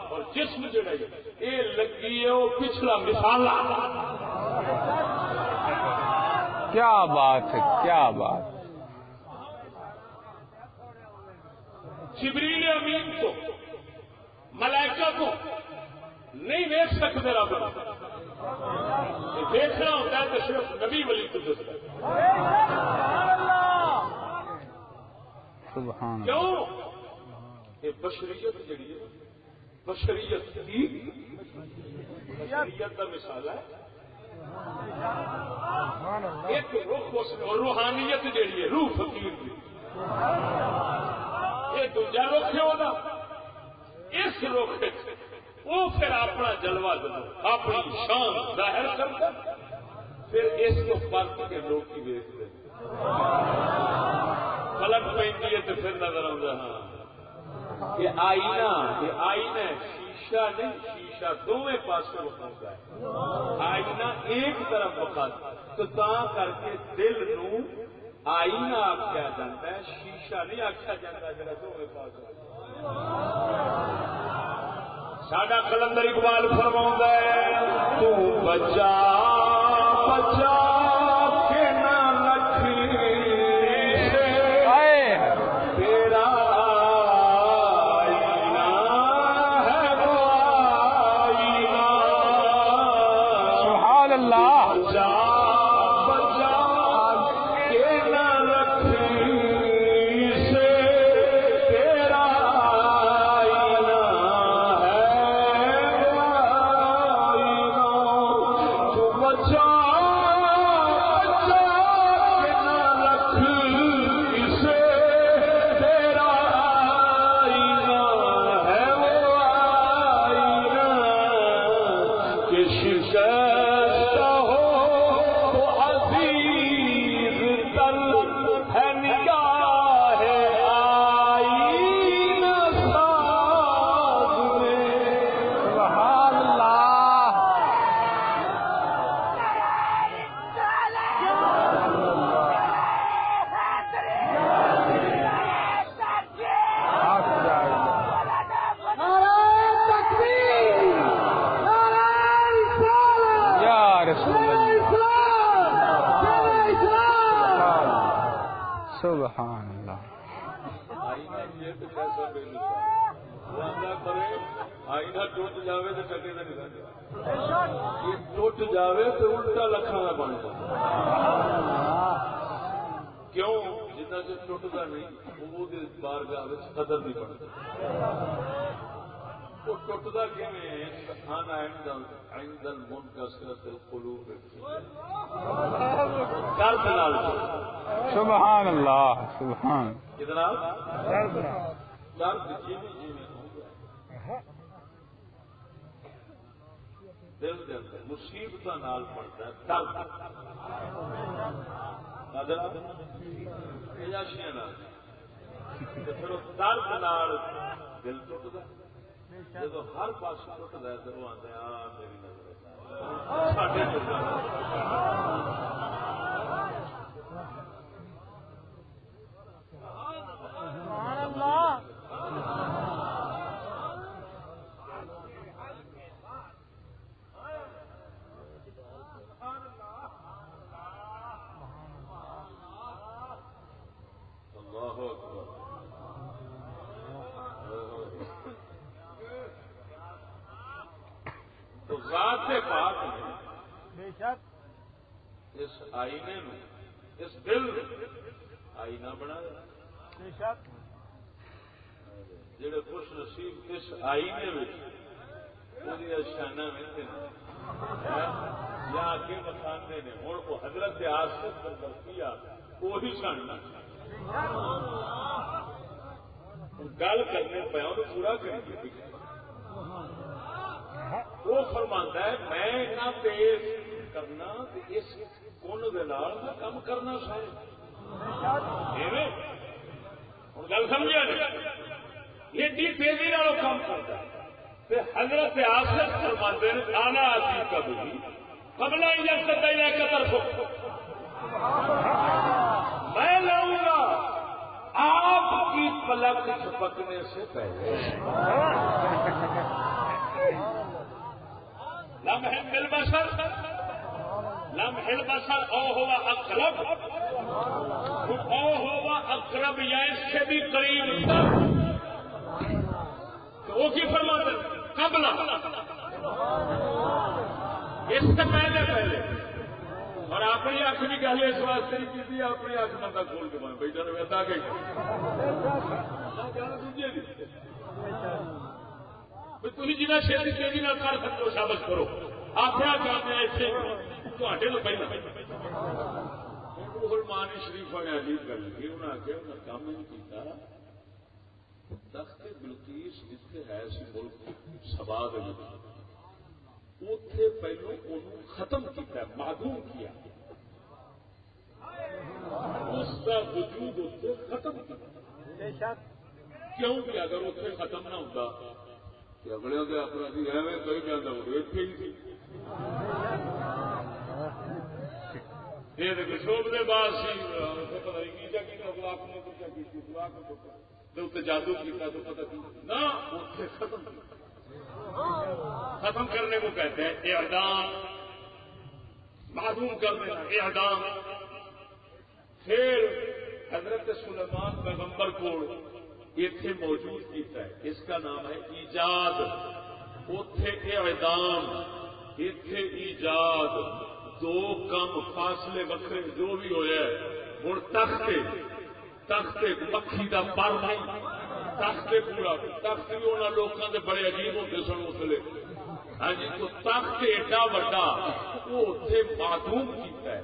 اور جسم جڑا یہ لگی ہے وہ پچھلا مثالا کیا بات ہے کیا بات جبریل امین کو ملائکہ کو نہیں دیکھ سکتے رب دیکھنا ہوتا ہے تو صرف نبی ولی کو دیکھتا ہے سبحان کیوں یہ بشریت جڑی ہے بشریت کی بشریت کا مثال ہے ایک رخ اور روحانیت جڑی ہے روح فقیر کی یہ دوجا رخ ہے وہ اس رخ وہ پھر اپنا جلوہ اپنی شان ظاہر کرتا پھر اس کو پرت کے لوگ کی ویچتے پلٹ پہ تو پھر نظر آتا ہاں یہ آئینہ شیشہ نہیں شیشہ دونوں پاسوں بخاتا ہے آئینہ ایک طرف بخاتا تو تا کر کے دل نو آئینہ آخیا جاتا ہے شیشہ نہیں آخیا جاتا جڑا دونوں پاسوں ساڈا کلندر اقبال فرماؤں ہے تو بچا بچا کے نہ رکھی تیرا آئینہ ہے وہ آئینہ سبحان اللہ بچا بچا کے نہ رکھی سے تیرا آئینہ ہے وہ آئینہ تو بچا یہ تو کیسا بے مثال وہ کرے آئینہ ٹوٹ جاوے تو ٹکے نہ نہیں یہ ٹوٹ جاوے تو الٹا لکھاں کا بن جائے کیوں جتنا چر ٹوٹتا نہیں وہ بارگاہ قدر نہیں بنتا وہ ٹوٹتا کھانا عند المنکسرۃ القلوب درد نال سبحان اللہ سبحان کتنا درد جیویں دل دے اندر مصیبتاں نال پڑتا ہے درد عیاشیاں نال پھر درد نال دل ٹوٹتا جب ہر پاس ٹوٹتا ہے تو وہ آتا ہے آ میری نظر ساڈے اللہ اکبر تو ذات پاک نے اس آئینے میں اس دل میں آئینہ بنایا جڑے خوش نصیب اس آئینے میں شانہ میں یا کے مکانے نے ہوں وہ حضرت آصف پر کیا وہی شاننا گل کرنے پہ انہوں پورا کریں وہ فرماتا ہے میں نہ تیز کرنا اس کن میں کام کرنا شاید ہوں گل سمجھا نہیں ایڈی تیزی والوں کام کرتا ہے حضرت آصف فرماتے ہیں آنا آتی کبھی قبل قطر میں لاؤں گا آپ کی پلک چھپکنے سے پہلے لمحہ بالبصر لمحہ البصر او ہوا اقرب او ہوا اقرب یا اس سے بھی قریب تک تو وہ کی فرماتے قبل اس سے پہلے اور اپنی آنکھ بھی گل اس واسطے نہیں کی اپنی آنکھ بندہ کھول کے بھائی بیٹھا نے ویسا گئی تھی جنہیں شیر تیزی نہ کر سکتے ہو ثابت کرو آخر کام ہے تے تو پہلے مانی شریف نے عجیب کر لی انہیں آخیا انہیں کام نہیں کیتا تخت بلقیس جتنے ہے سی ملک سبا اتے پہلو انہوں ختم کیا معدوم کیا اس کا وجود اتنے ختم کیا کیوں کہ اگر اتنے ختم نہ ہوتا کہ اگلے کے اپنا سی ایویں کئی جانا ہو اتنے ہی سی شوب کے بعد سی پتا نہیں کی جادو کیا تو پتا نہ اتنے ختم کرنے کو کہتے ہیں اعدام معدوم کر دینا اعدام پھر حضرت سلیمان پیغمبر کو اتنے موجود کیتا ہے اس کا نام ہے ایجاد اتے اعدام اتے ایجاد دو کم فاصلے وکرے جو بھی ہوا ہوں تخت مکھی کا پر نہیں تخت پورا تخت بھی انہوں لوگوں کے بڑے عجیب ہوتے سن اسلے ہاں جی تو تخت ایڈا وا وہ اتنے معدوم کیتا ہے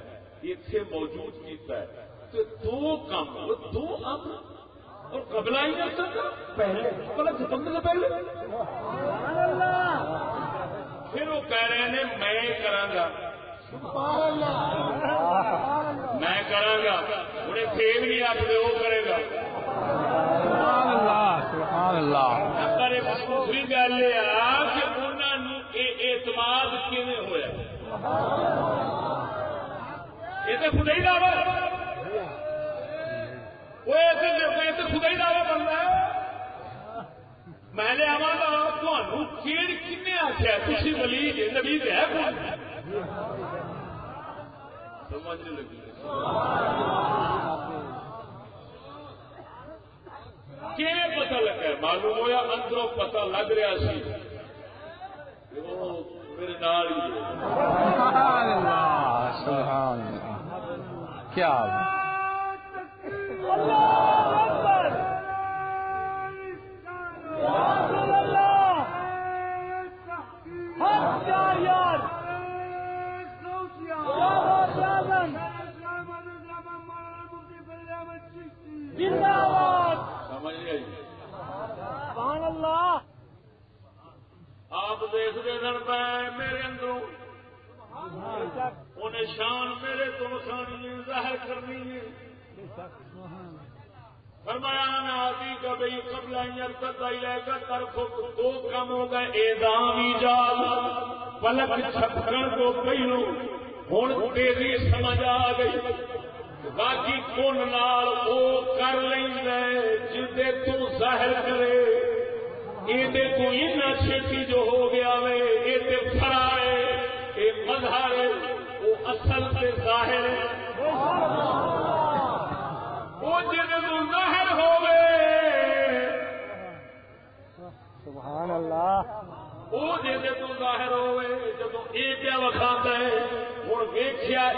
اتنے موجود کیتا ہے تو دو کم دو اب اور قبلہ ہی نہیں کرتا پہلے قبلہ ختم سے پہلے پھر وہ کہہ رہے ہیں میں کرا میں کرا گا انہیں پھر نہیں آخر وہ کرے گا پر دوسری گل یہ کہ انہوں نے اعتماد کیون ہوا یہ تو خدا ہی دعوی وہ خدا ہی دعوی بنتا ہے میں نے آوا گا تمہیں کن آخیا تھی ولی جی نبی ہے سمجھ لگی کہ پتہ لگا معلوم ہوا اندروں پتہ لگ رہا سی میرے نال ہی سبحان اللہ سبحان اللہ کیا آپ دیکھتے سن پہ میرے اندروں انہیں شان میرے تو وکھانی ظاہر کرنی ہے فرمایا نا آدھی کا بھائی قبل لے کر طرف دو کم ہو گئے اعدام ایجاد پلک چھپکن کو پہلو ہوں تیری سمجھ آ گئی باقی کون نال وہ کر لیں جدے تو ظاہر کرے یہ کو اتنا چھیتی جو ہو گیا وے یہ فرا ہے یہ مظہر ہے وہ اصل سے ظاہر ہے وہ جن کو ظاہر ہوئے سبحان اللہ وہ جن کو ظاہر ہوئے جب یہ پیا وکھاتا ہے ہوں ویخیا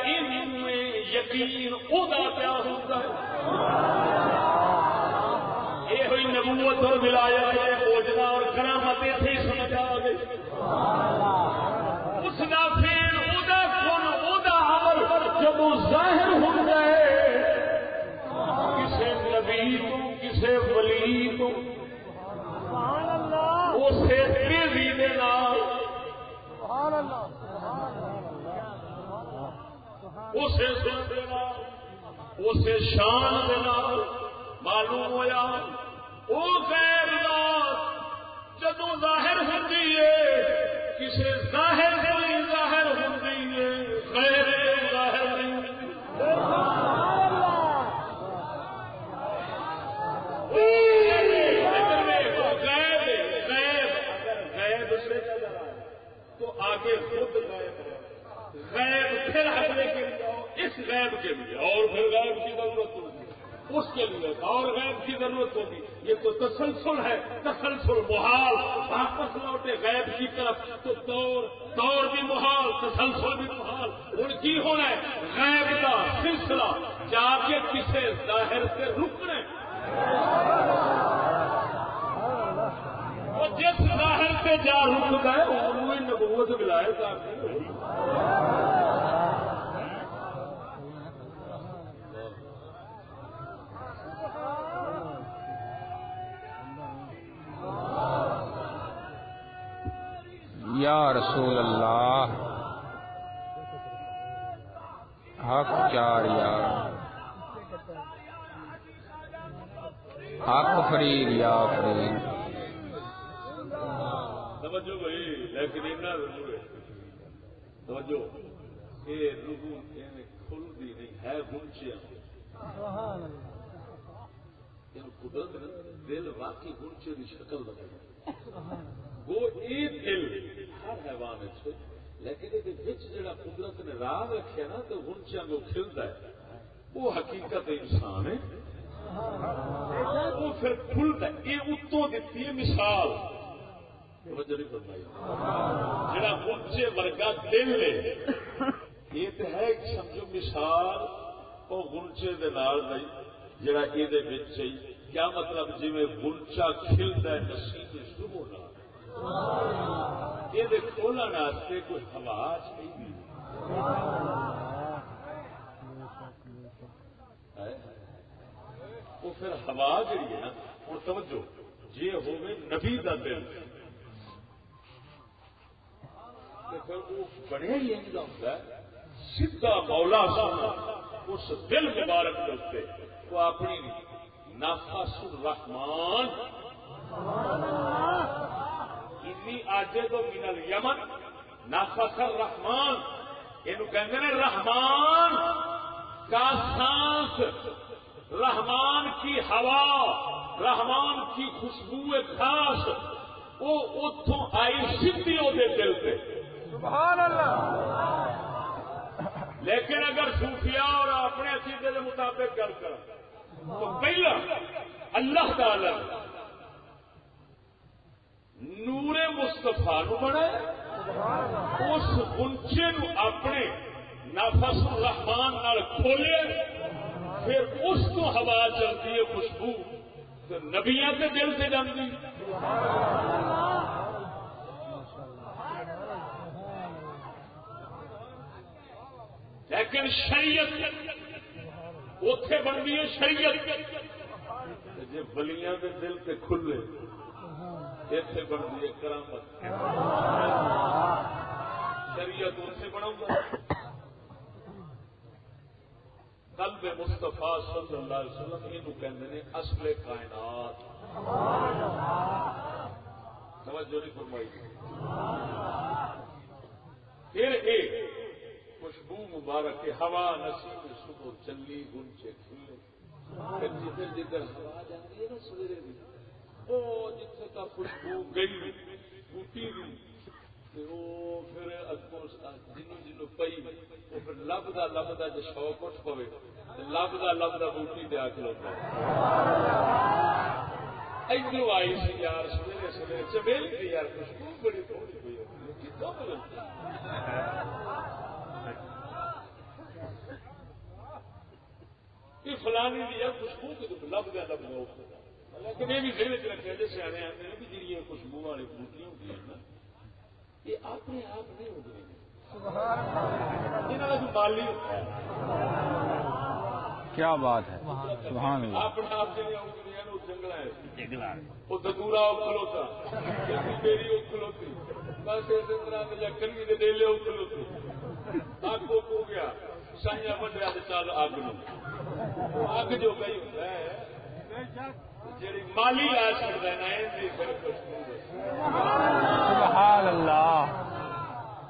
یقین ادا پیا ہوتا ہے یہ ہوئی نبوت اور ولایت ہے موجودہ اور کرامت ایسے ہی سمجھ آ گئی اس کا فیل ادا کن ادا عمل جب ظاہر ہو گئے کسی نبی تو کسی ولی تو اسے تیزی دے نال اسے سن دے نال اسے شان دے نال معلوم ہوا وہ غیر ذات جدو ظاہر ہوتی ہے کسی ظاہر سے ظاہر ہوتی ہے غیر ظاہر نہیں غیب سے تو آگے خود غیب پھر ہٹنے کے لیے اس غیب کے لیے اور پھر غیب کی ضرورت ہوگی اس کے لیے اور غیب کی ضرورت ہوگی یہ تو تسلسل ہے تسلسل محال واپس لوٹے غیب کی طرف تو دور بھی محال تسلسل بھی محال ان کی ہونا ہے غیب کا سلسلہ جا کے کسی ظاہر سے رکنے اور جس ظاہر سے جا رک گئے انہوں نبوت ملائے یا رسول اللہ حق چار یار حق فرید یا فرید توجہ بھائی لیکن اتنا ضرور ہے توجہ یہ روح کھلتی نہیں ہے گنچیا قدرت دل واقعی گنچے کی شکل بدل وہ ایک دل ہر حیوان لیکن یہ جڑا قدرت نے راز رکھا نا تو گنچیا کو کھلتا ہے وہ حقیقت انسان ہے وہ پھر کھلتا ہے یہ اتوں دیتی ہے مثال جڑا گنچے ورگا دل ہے یہ تو ہے سمجھو مثال وہ گنچے دے نال نہیں جڑا یہ کیا مطلب جی گنچا کھلتا ہے نسیم شروع نہ یہ کھولنے واسطے کوئی ہوا چاہیے وہ پھر ہوا جڑی ہے نا اور توجہ جی ہوگی نبی کا دل پھر وہ بڑے ہی ہوتا ہے سیدھا مولا سونا اس دل مبارک کے وہ اپنی نافس الرحمان آجے تو من الیمن نافس الرحمان یہ کہتے ہیں رحمان کا سانس رحمان کی ہوا رحمان کی خوشبو خاص وہ اتوں آئی سیدھی وہ دل پہ سبحان اللہ لیکن اگر صوفیاء اور اپنے عقیدے کے مطابق گل کر تو پہلا اللہ تعالی نور مصطفیٰ نو بنایا، اس گنچے نو اپنے نفس الرحمان نال کھولیا، پھر اس تو ہوا چلتی ہے خوشبو تو نبیاں کے دل سے جاتی. لیکن شریعت اتے بنتی ہے، شریعت جی بلیاں کے دل سے کھلے اتنے بنتی ہے کرامت. شریعت اتنے بناؤں گا قلب مصطفیٰ صلی اللہ علیہ وسلم یہ کہتے ہیں اصل کائنات. توجہ نہیں فرمائی. پھر ایک خوشبو مبارک ہوا نسیم صبح چلی گنچے کھلے، جدھر جدھر ہوا جاتی ہے نا سویرے بھی وہ جتنے کا خوشبو گئی بوٹی بھی پھر جنوں جنوں پئی وہ پھر لبدا جو شوق اٹھ پوے لبدا بوٹی دے آ کے لوگ ادھر آئی سی یار سویرے سویرے چمیلی تھی یار خوشبو بڑی تھوڑی ہوئی کتوں ملتی فلانی دی خوشبو لبدا لیکن یہ بھی ذہن چ رکھا جی سیانے آتے ہیں بھی جی خوشبو والی بوٹیاں ہوتی ہیں نا یہ اپنے آپ نہیں ہوتی، یہاں کا مالی ہوتا ہے. کیا بات ہے، سبحان اللہ. اپنے آپ سے جنگل ہے وہ ددورا کھلوتا میری وہ کھلوتی بس اسی طرح کنگی کے ڈیلے وہ کھلوتی اگ ہو گیا سائیاں بنڈیا چل اگ نو اگ جو گئی ہوتا ہے جی مالی آ سکتا ہے نا سبحان اللہ.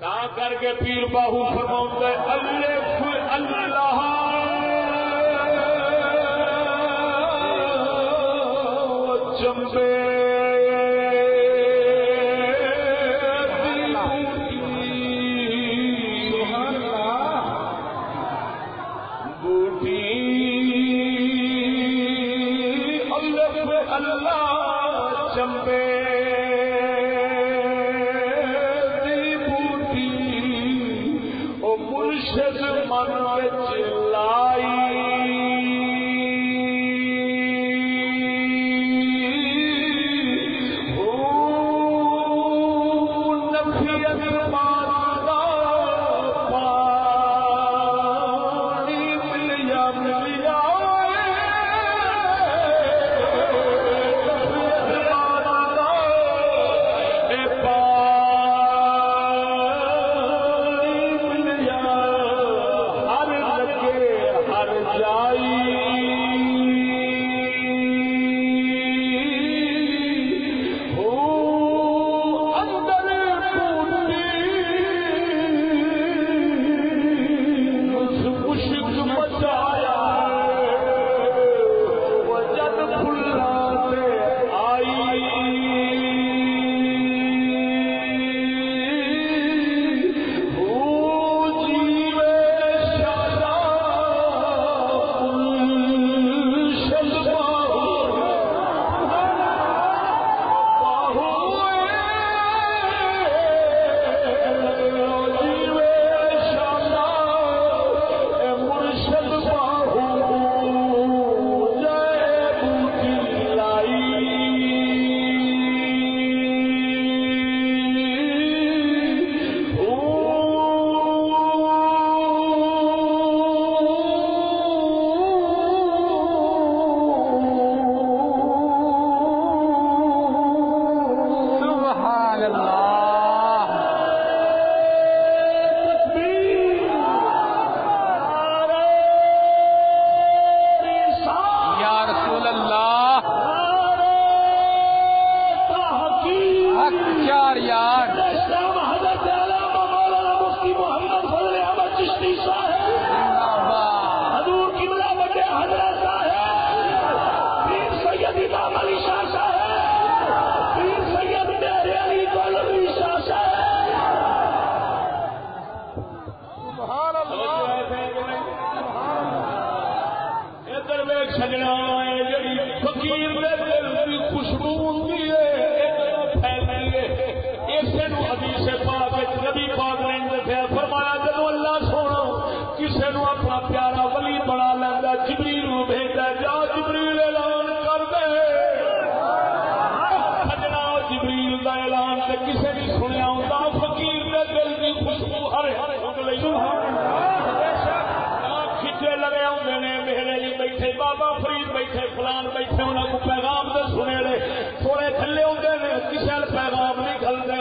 تا کر کے پیر باہو فرماؤں الف اللہ چمبے تے کسے بھی سنیا ہوتا فقیر دے دل کی خوشبو ہر کھچے لگے ہوتے نے میرے جی بیٹھے بابا فرید بیٹھے فلان بیٹھے انہوں کو پیغام دے سنے لے تھوڑے تھلے ہوتے نے کسی پیغام نہیں کھلتے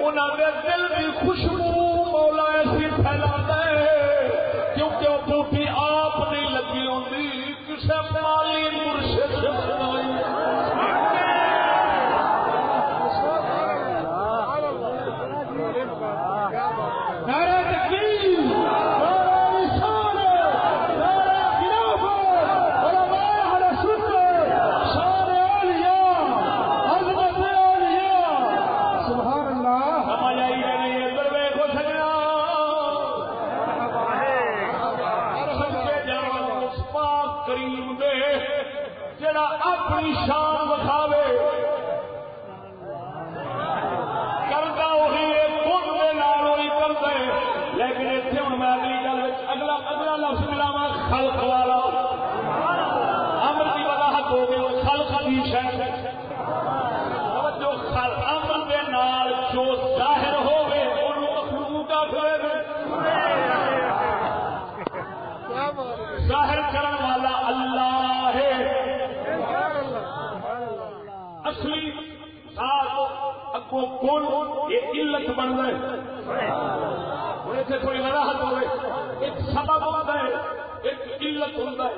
انہوں نے دل کی خوشبو مولا ایسی پھیلا دے کیونکہ وہ بوٹی آپ نہیں لگی ہوتی کسی مالی مرشد سے اپنی شان بکھاوے کرتا وہی کرتا ہے لیکن اتنے ہوں میں اگلی گل اگلا لفظ ملاوا خلق والا امر کی وضاحت ہو گئی خلق کی شاید جو امر کے نال جو ظاہر ہوگی ظاہر کرنے والا اللہ ہے اصلی اگوں کون یہ علت بن گئے تھوڑی وضاحت ہوئے ایک سبب ہوتا ہے ایک علت ہوتا ہے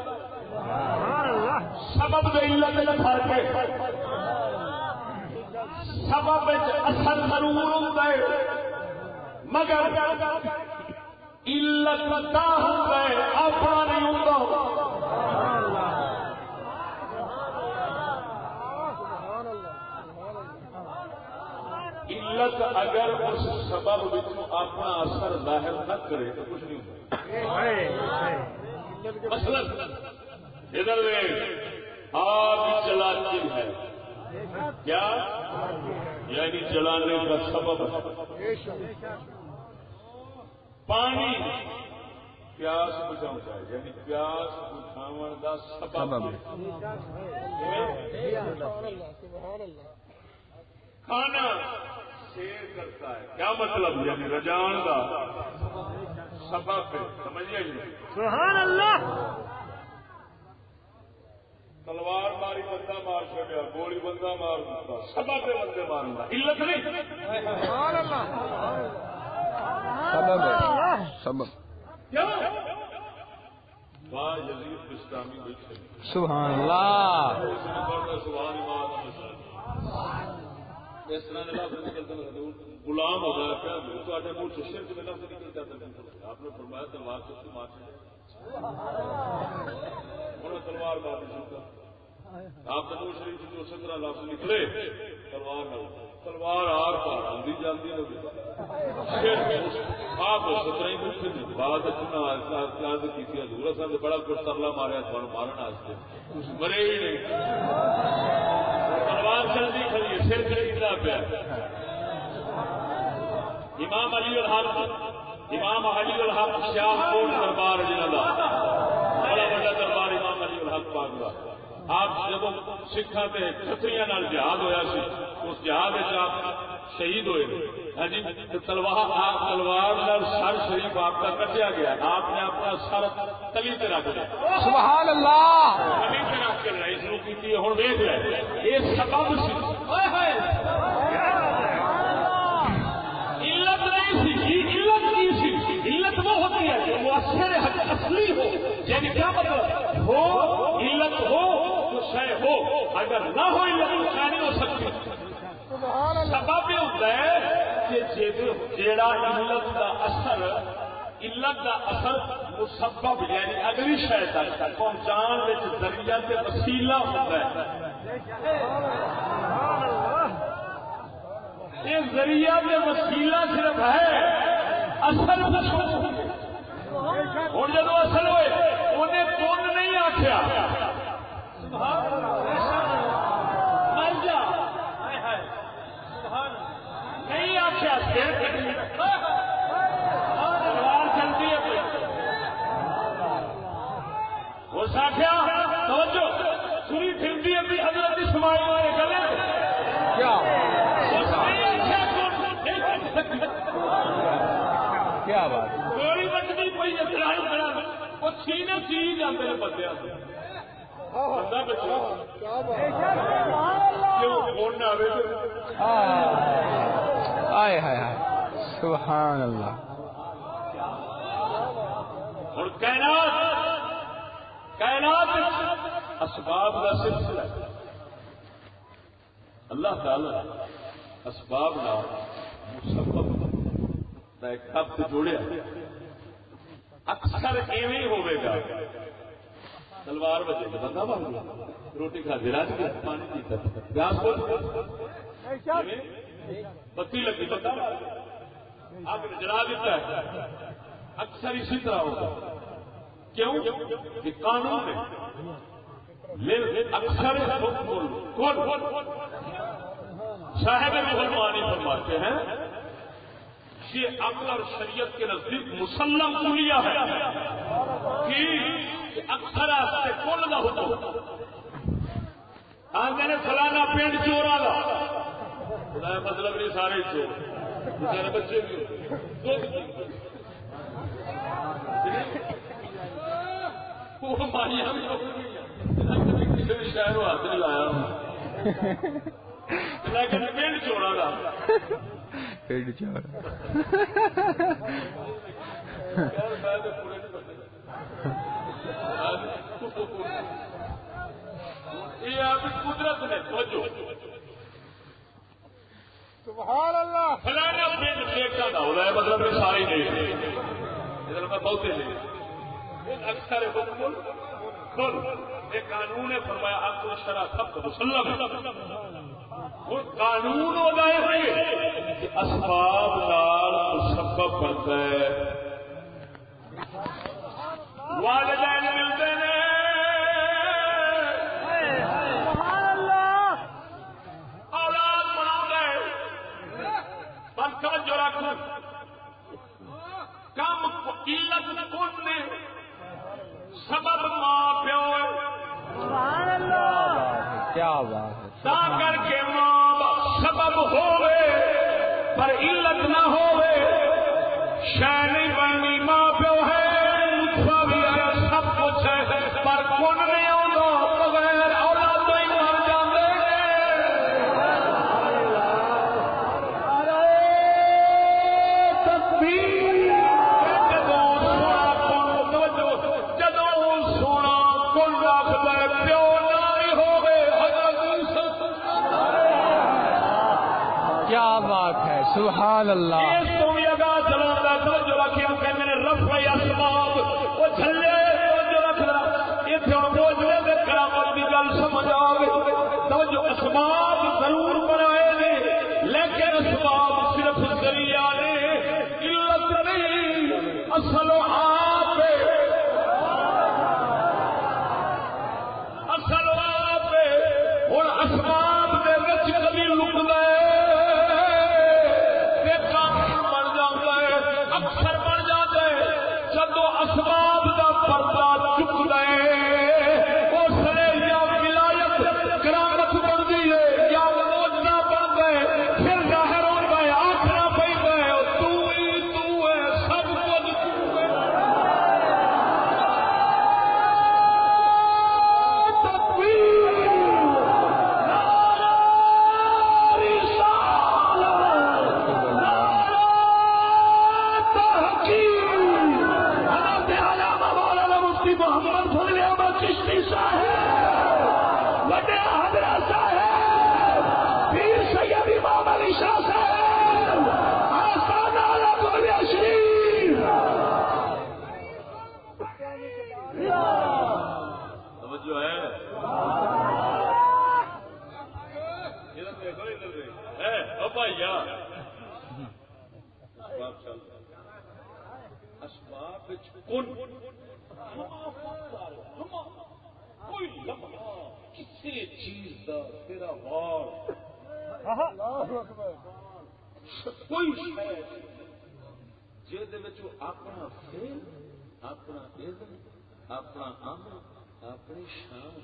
سبب دے علت کا فرق ہے سبب اثر ضرور ہوتا ہے مگر علت کا ہوتا ہے اپنا نہیں ہوتا علت اگر اس سبب اپنا اثر ظاہر نہ کرے تو کچھ نہیں ہوتا مثلا ادھر آگ جلاتی ہے کیا یعنی جلانے کا سبب ہے پانی پیاس بجھاؤں یعنی پیاس بجھاؤ کا سبب کھانا شیر کرتا ہے کیا مطلب یعنی رجان کا سبب ہے سمجھیے سبحان اللہ تلوار ماری بندہ مار چڑیا گولی بندہ مار دیتا سبب ہے بندے مارنا علت نہیں سبحان اللہ سبب ہے سبب واہ یزید اسلامی بیٹھے سبحان اللہ اس طرح غلام ہو گیا کیا منہ سے شرک میں لفظ نکل جاتا آپ نے فرمایا تلوار سے مار تلوار مار آپ کے منہ شریف جو اسی طرح لفظ نکلے تلوار آر پار آدھی جاتی آپ اس طرح ہی بیٹھے بعد کی حضور صاحب بڑا کچھ ترلا ماریا تھوڑا مارن مرے ہی نہیں تلوار چلتی کھڑی سر خریدنا پیا امام علی الحق امام علی الحق شاہ کوٹ دربار جنہ کا بڑا بڑا دربار امام علی الحق پاک کا آپ جب سکھا کے کتریاں جہاد ہوا سی اس جہاد آپ شہید ہوئے ہاں جی تلوار سر شریف آپ کا کٹیا گیا آپ نے اپنا سر تلی پہ رکھ دیا سبحان اللہ تلی پہ رکھ کے رہے شروع کی ہوں دیکھ لے یہ سبب علت نہیں سی علت نہیں سی علت وہ ہوتی ہے جو مؤثر اصلی ہو یعنی کیا مطلب ہو علت ہو تو شے ہو اگر نہ ہو علت تو شے نہیں ہو سکتی سبب یہ ہوتا ہے کہ جیڑا علت کا اثر مسبب یعنی اگلی شے تک پہنچان ذریعہ سے وسیلہ ہوتا ہے یہ ذریعہ میں وسیلہ صرف ہے اصل اور جب اصل ہوئے انہیں کون نہیں آخیا نہیں آخیا تلوار چلتی ہے اس آخیا توجہ سنی پھرتی ہے حضرت اسماعیل والے گلے کیا سینے سی جاتے ہیں بندے بندہ بچا کیوں فون نہ آئے ہائے ہائے سبحان اللہ. اور کائنات اسباب کا سلسلہ ہے. اللہ تعالی اسباب کا مسبب کا ایک خط جوڑیا. اکثر ایویں ہوئے گا تلوار بجے گا بندہ بن گیا روٹی کھا دے رات کے پانی پیتا پیاس بول بتی لگی بندہ آگ جلا دیتا ہے. اکثر اسی طرح ہوگا. کیوں کہ قانون ہے اکثر صاحب مسلمانی فرماتے ہیں یہ عقل اور شریعت کے نزدیک مسلم کلیا ہے کہ اکثر کل نہ ہوتا آگے نے فلانا پنڈ چور آ مطلب نہیں سارے چور سارے بچے بھی وہ مائیاں بھی کسی بھی شہر ہاتھ نہیں لایا لیکن پنڈ چورا تھا پیڑ چور یہ آپ قدرت نے سبحان اللہ. فلانا پنڈ دیکھتا نہ ہو رہا ہے مطلب میں سارے نہیں ادھر میں بہتے نہیں اکثر ایک قانون نے فرمایا آپ کو شرح سب کو مسلم قانون ہوتا ہے کہ اسباب نال مسبب بنتا ہے. والدین ملتے ہیں اولاد بنا گئے بس جو رکھو کم علت کون نے سبب ماں پیو کیا بات ہے. تا کر کے ماں سبب ہوئے پر علت نہ ہوئے شہ نہیں بننی. ماں پیو ہے بھی ہے سب کچھ ہے پر کون نہیں آتا بغیر اولاد تو ہی مر جاتے کیا بات ہے سبحان اللہ. رفع اسباب وہ جھلے کرامت کی گل سمجھ آئے توجہ. اسباب ضرور بنائے نے لیکن اسباب صرف ذریعہ نے علت نہیں اصل آپ اصل آپ ہوں اسباب کے رچ کبھی لک گئے اکثر بن جاتے جدو اسباب کا پردہ چک گئے اس نے یا ولایت کرامت بنتی ہے یا موجودہ بن گئے پھر ظاہر ہو گئے آخر پہ گئے تو ہی تو ہے سب کچھ محمد فضل احمد چشتی صاحب وڈے حضرت صاحب پیر سید امام علی شاہ صاحب آستانہ علیہ شریف توجہ ہے. بھائیا اسباب کون کوئی لمحہ کسی چیز کا تیرا وار کوئی جہد اپنا فیل اپنا علم اپنا عمل اپنی شان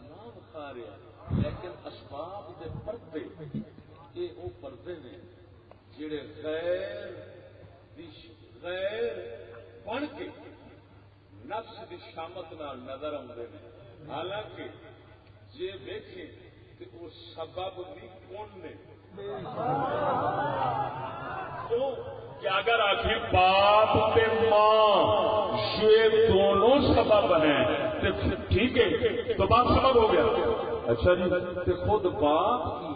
نہ بخا رہا لیکن اسباب کے پردے یہ وہ پردے نے جڑے غیر بن کے نفس کی شامت نال نظر آتے ہیں. حالانکہ جی ویکھے تو وہ سبب بھی کون نے کہ اگر آخر باپ تے ماں یہ دونوں سبب ہیں تو ٹھیک ہے تو باپ سبب ہو گیا. اچھا جی تو خود باپ کی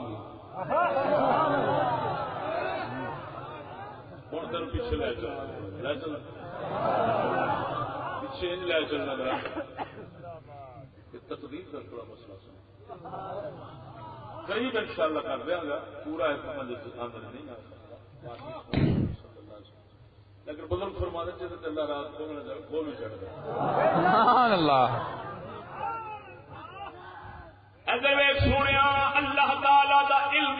ہوں تین پیچھے لے چلنا پیچھے لے چلنا میرا تقدیر کا تھوڑا مسئلہ سن قریب ان شاء اللہ کر دیا گا پورا آمد نہیں آ سکتا لیکن بزرگ فرمانے چاہتے کہ اللہ رات کھول بھی چڑھ اللہ اگر سونے اللہ تعالی دا علم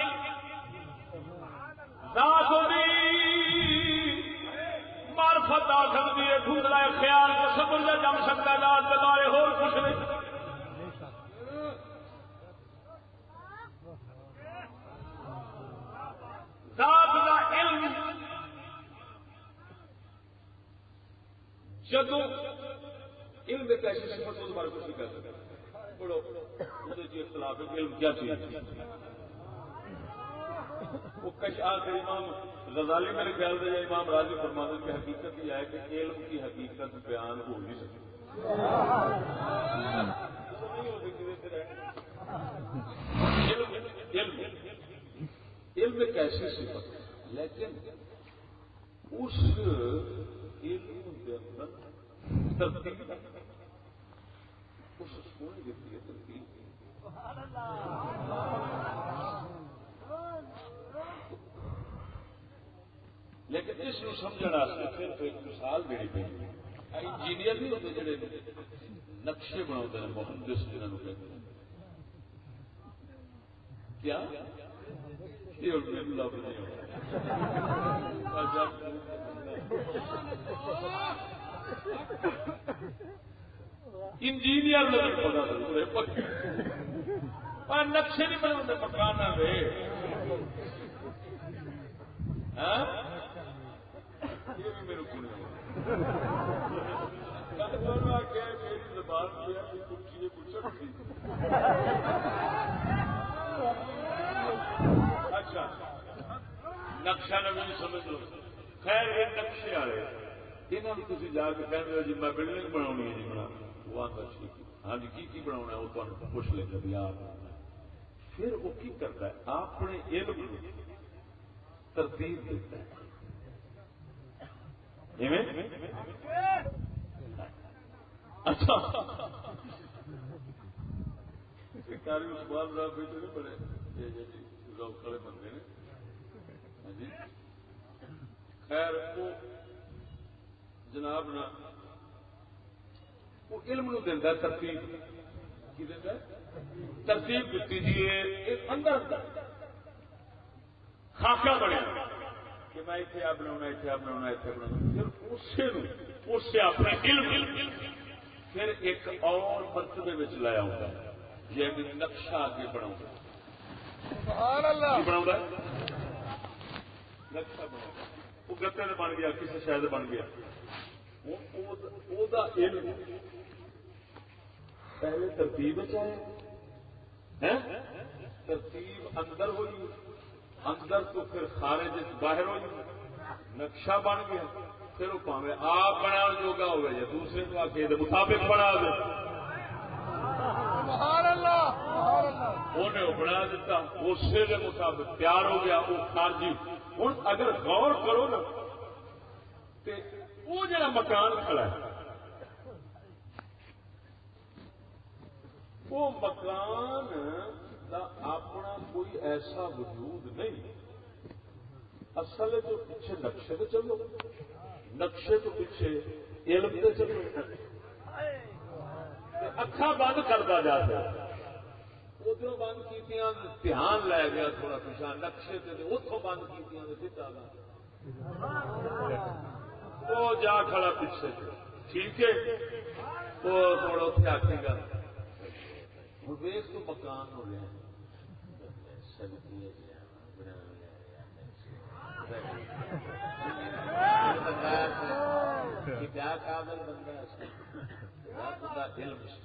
ذات معرفت آ سکتی ہے دھندلا خیال تصور کا جم سکتا ہے ذات کے بارے اور کچھ نہیں. ذات کا علم جدو علم ایک ایسی صفت اس بارے کچھ نہیں کہہ سکتا. پڑھو اختلاف ہے علم کیا چیز وہ کچھ آخر امام غزالی میرے خیال سے امام راضی فرمانے کی حقیقت یہ ہے کہ علم کی حقیقت بیان ہو نہیں سکتی. علم ایک ایسی صفت ہے لیکن اس علم کے اندر ترتیب اس سونے دیتی ہے ترتیب. لیکن اس کو سمجھنے پھر تو ایک مثال دینی پڑے. انجینئر نہیں ہوتے جڑے نقشے بنا ہیں مہندس جنہوں کہتے ہیں کیا لفظ نہیں ہوتا. انجینئر نقشے نہیں بنا مکان یہ بھی میرے کو میری زبان کی ہے کچھ کچھ. اچھا نقشہ نہ بھی سمجھ لو. خیر یہ نقشے والے یہاں بھی تھی جا کے کہہ جی میں بلڈنگ بنا ہے جی بنا وہ آتا ٹھیک ہاں جی کی بنا وہ تمہیں پوچھ لیں گے بھی آپ. پھر وہ کی کرتا ہے اپنے علم ترتیب دیتا ہے. اچھا کاری اسباب صاحب بیٹھے نہیں بڑے کھڑے بندے نے. خیر وہ جناب نا وہ علم نو دینا ترتیب کی دینا ترتیب دیتی جی اندر خاکہ بنیا کہ میں اتنے بنا اتنے بنا اتنے بنا. پھر اس سے اپنے علم پھر ایک اور مرتبے میں لایا ہوتا ہے یعنی نقشہ آگے بنا بنا نقشہ بنا وہ گتے نے بن گیا کسی شاید بن گیا. علم پہلے ترتیب چاہے ترتیب اندر ہوئی اندر تو پھر خارج باہر ہوئی نقشہ بن گیا. پھر وہ پاوے آپ بنا جوگا ہو یا دوسرے کو آگے مطابق بنا دے انہیں بنا دیتا اسی کے مطابق تیار ہو گیا وہ خارجی. ہوں اگر غور کرو نا تو وہ جڑا مکان کھڑا ہے وہ مکان کا اپنا کوئی ایسا وجود نہیں. اصل تو پیچھے نقشے پہ چلو نقشے تو پیچھے علم پہ چلو اکھا بند کرتا جاتا ادھر بند کی دھیان لے گیا تھوڑا پیچھا نقشے پہ اتوں بند کی سیدھا وہ جا کھڑا پیچھے ٹھیک ہے وہ تھوڑا اتنے آخے گا ویس تو مکان ہو رہے ہیں کیا قابل بندہ علم سے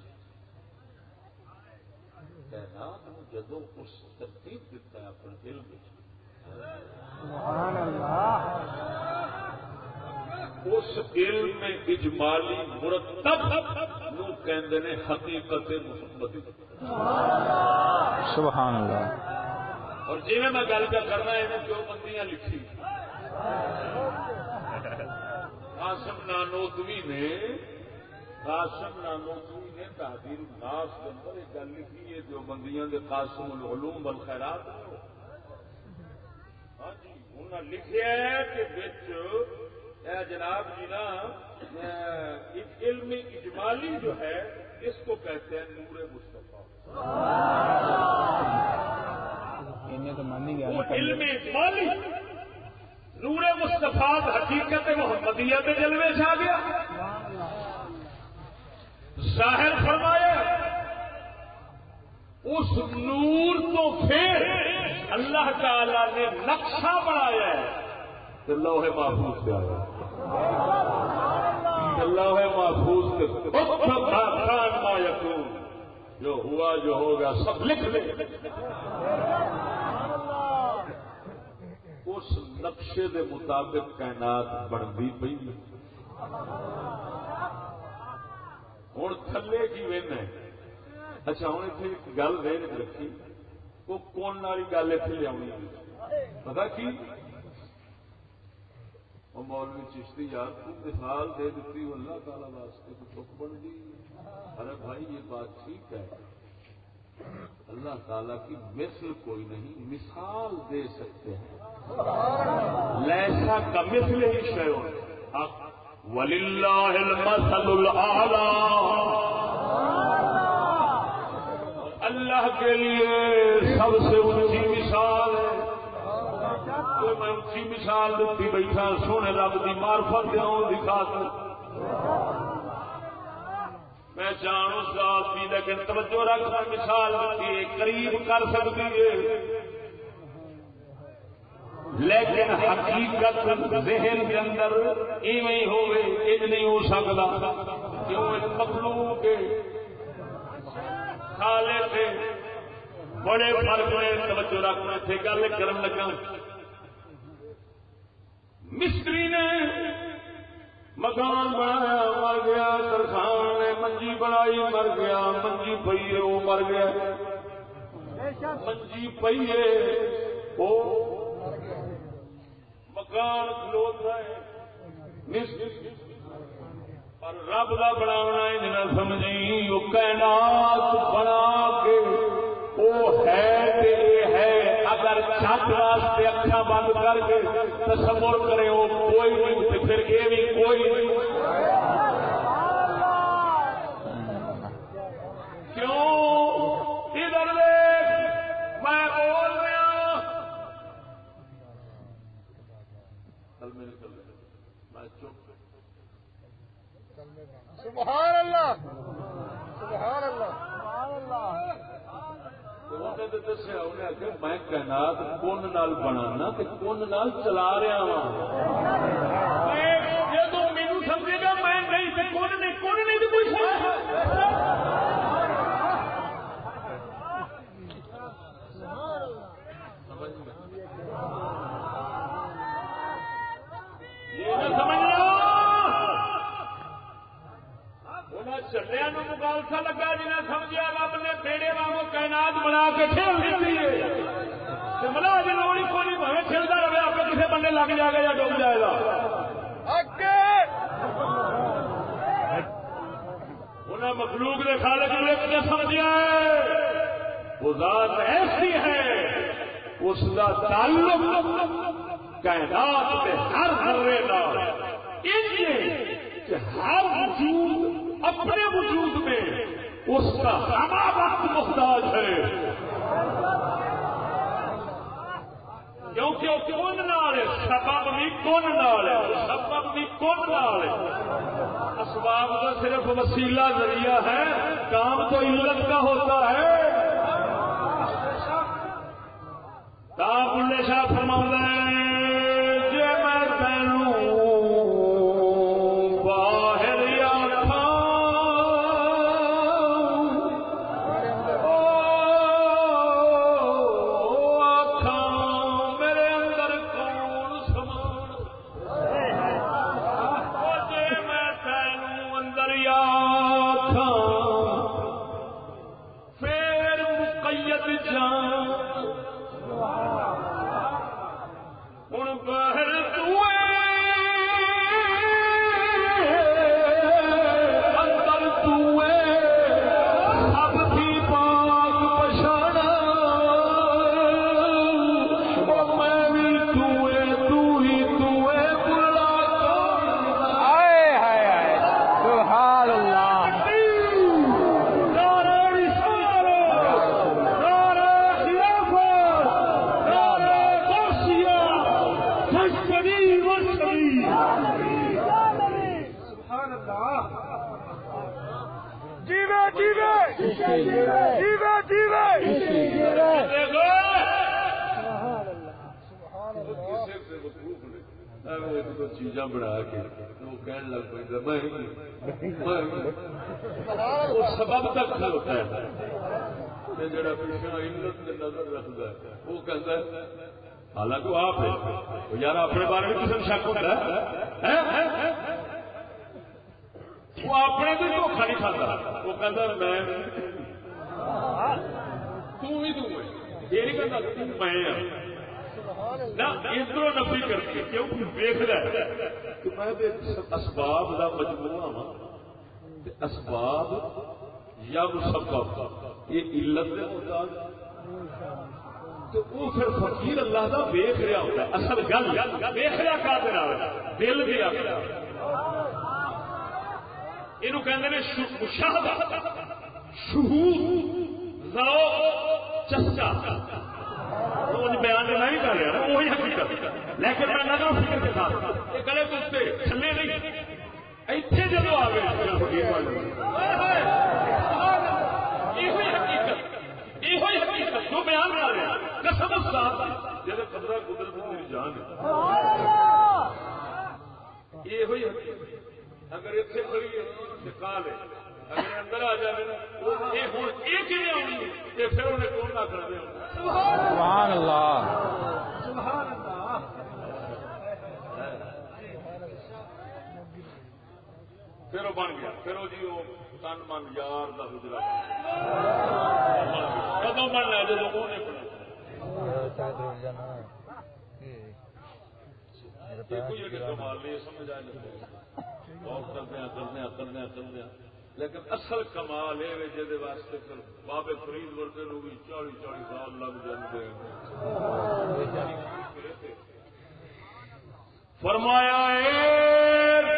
کائنات کو جدوں اس ترتیب دیتا ہے اپنے علم میں سبحان اللہ اس علم اجمالی مرتب نو کہندے نے حقیقت محمدی سبحان اللہ اور جی میں گل کیا کرنا ہے جو بندیاں لکھی قاسم نانوتوی نے تحریر الناس کے اندر ایک گل لکھی ہے جو بندیاں دے قاسم العلوم والخیرات ہاں جی انہوں نے لکھا ہے کہ بچ جناب جی نا علم اجمالی جو ہے اس کو کہتے ہیں نور مصطفیٰ وہ علم اجمالی نور مصطفیٰ حقیقت محمدیہ کے جلوے سے آ گیا ظاہر فرمایا اس نور تو پھر اللہ تعالی نے نقشہ بنایا ہے تو لوح محفوظ سے آیا لوح محفوظ سے جو ہوا جو ہوگا سب لکھ لے اس نقشے دے مطابق کائنات بنتی پی ہوں تھلے کی وین ہے اچھا ہوں اتنے ایک گل دین رکھی وہ کون والی گل اتنے لیا پتا کی وہ مولوی چشتی یار تو مثال دے دیتی اللہ تعالی واسطے تو چپ بن گئی ارے بھائی یہ بات ٹھیک ہے اللہ تعالیٰ کی مثل کوئی نہیں مثال دے سکتے ہیں لیسا کا مثل ہی شیء وللہ المثل الاعلی اللہ کے لیے سب سے اونچی مثال ہے میں اونچی مثال دیتی بیٹھا سونے رب کی معرفت دیوں دکھا کر میں جانوں ذات کی لیکن توجہ رکھنا مثال دیتی قریب کر سکتی ہے لیکن حقیقت ذہن کے اندر ایویں ہی ہوئے ایک نہیں ہو سکتا کیوں ایک مخلوق کھالے تھے بڑے فرق میں توجہ رکھنا تھے گل کرن لگا مستری نے مکان بنایا مر گیا ترخان نے منجی بنائی مر گیا منجی پئی ہے وہ مر گیا منجی پئی ہے وہ مکان کھلوتا ہے اور رب کا بنانا نہ سمجھی وہ کائنات بنا کے وہ ہے اگر چھت واسطے اکھاں بند کر کے تصور کرے وہ کوئی نہیں تو پھر یہ بھی کوئی نہیں کیوں ادھر دیکھ میں بول رہا میں چپ سبحان اللہ سبحان اللہ سبحان اللہ دسیا انہیں میں کائنات کون نال بنانا کون نال چلا رہا ہوں جب مینو سمجھے گا میں نہیں کون نہیں تو کوئی چلیا نو مغالسا لگا جنہیں سمجھا رب نے بیڑے واگوں کائنات بنا کے کھیل دیتی ہے ملا جنوبی کوئی بھاوے کھیلتا رہے آپ کسی بندے لگ جائے گا یا ڈوب جائے گا انہیں مخلوق کے خالق نے سمجھا ہے وہ ذات ایسی ہے اس کا تعلق کائنات کے ہر ذرے کا ہر وجود اپنے وجود میں اس کا ہما وقت محتاج ہے کیونکہ وہ کون نال ہے سبب بھی کون نال ہے سبب بھی کون نال ہے اسباب کا صرف وسیلہ ذریعہ ہے کام تو علت کا ہوتا ہے بلے شاہ فرماتا ہے جے میں تینوں باہر یا چیزاں بنا کے کہنے لگ پہ سبب تک ہوتا ہے جڑا پیچھے علت نظر رکھتا ہے وہ کہتا ہے حالانکہ وہ آپ ہے یار اپنے بارے میں کسی شک ہوتا ہے وہ اپنے بھی دھوکھا نہیں کھاتا وہ کہتا میں یہ نہیں کہتا میں ادھر نفی کرتی ہے کیوں دیکھ رہا کہ میں اسباب کا مجموعہ ہوں اسباب یا مسبب یہ علت میں ہوتا تو وہ پھر فقیر اللہ کا ویخ رہا ہوتا ہے اصل گل ویخ رہا کا دل دیا یہ مشاہدہ شہود ذوق چسکا بیان نہیں کر رہا وہی حقیقت لیکن میں نظر فکر کے ساتھ یہ گلے تو تھلے نہیں اتنے جب آ گئے یہ حقیقت جو بیان کر رہے ہیں قسم صاحب جب قدرہ قدرت میری جان ہے یہ حقیقت اگر اتنے کھڑی ہے کال ہے اگر اندر آ جائے یہ ہوں ایک ہی نہیں آنی کہ پھر انہیں کون نہ کر دیا سبحان اللہ سبحان اللہ پھر وہ بن گیا پھر وہ جی وہ تن من یار کا گزرا کدو بننا جب وہ نہیں بنا کوئی کمال نہیں سمجھ آ جائے اور کرنے لیکن اصل کمال ہے جہد واسطے پھر بابے فرید ورگے لوگ 40 سال لگ جاتے ہیں فرمایا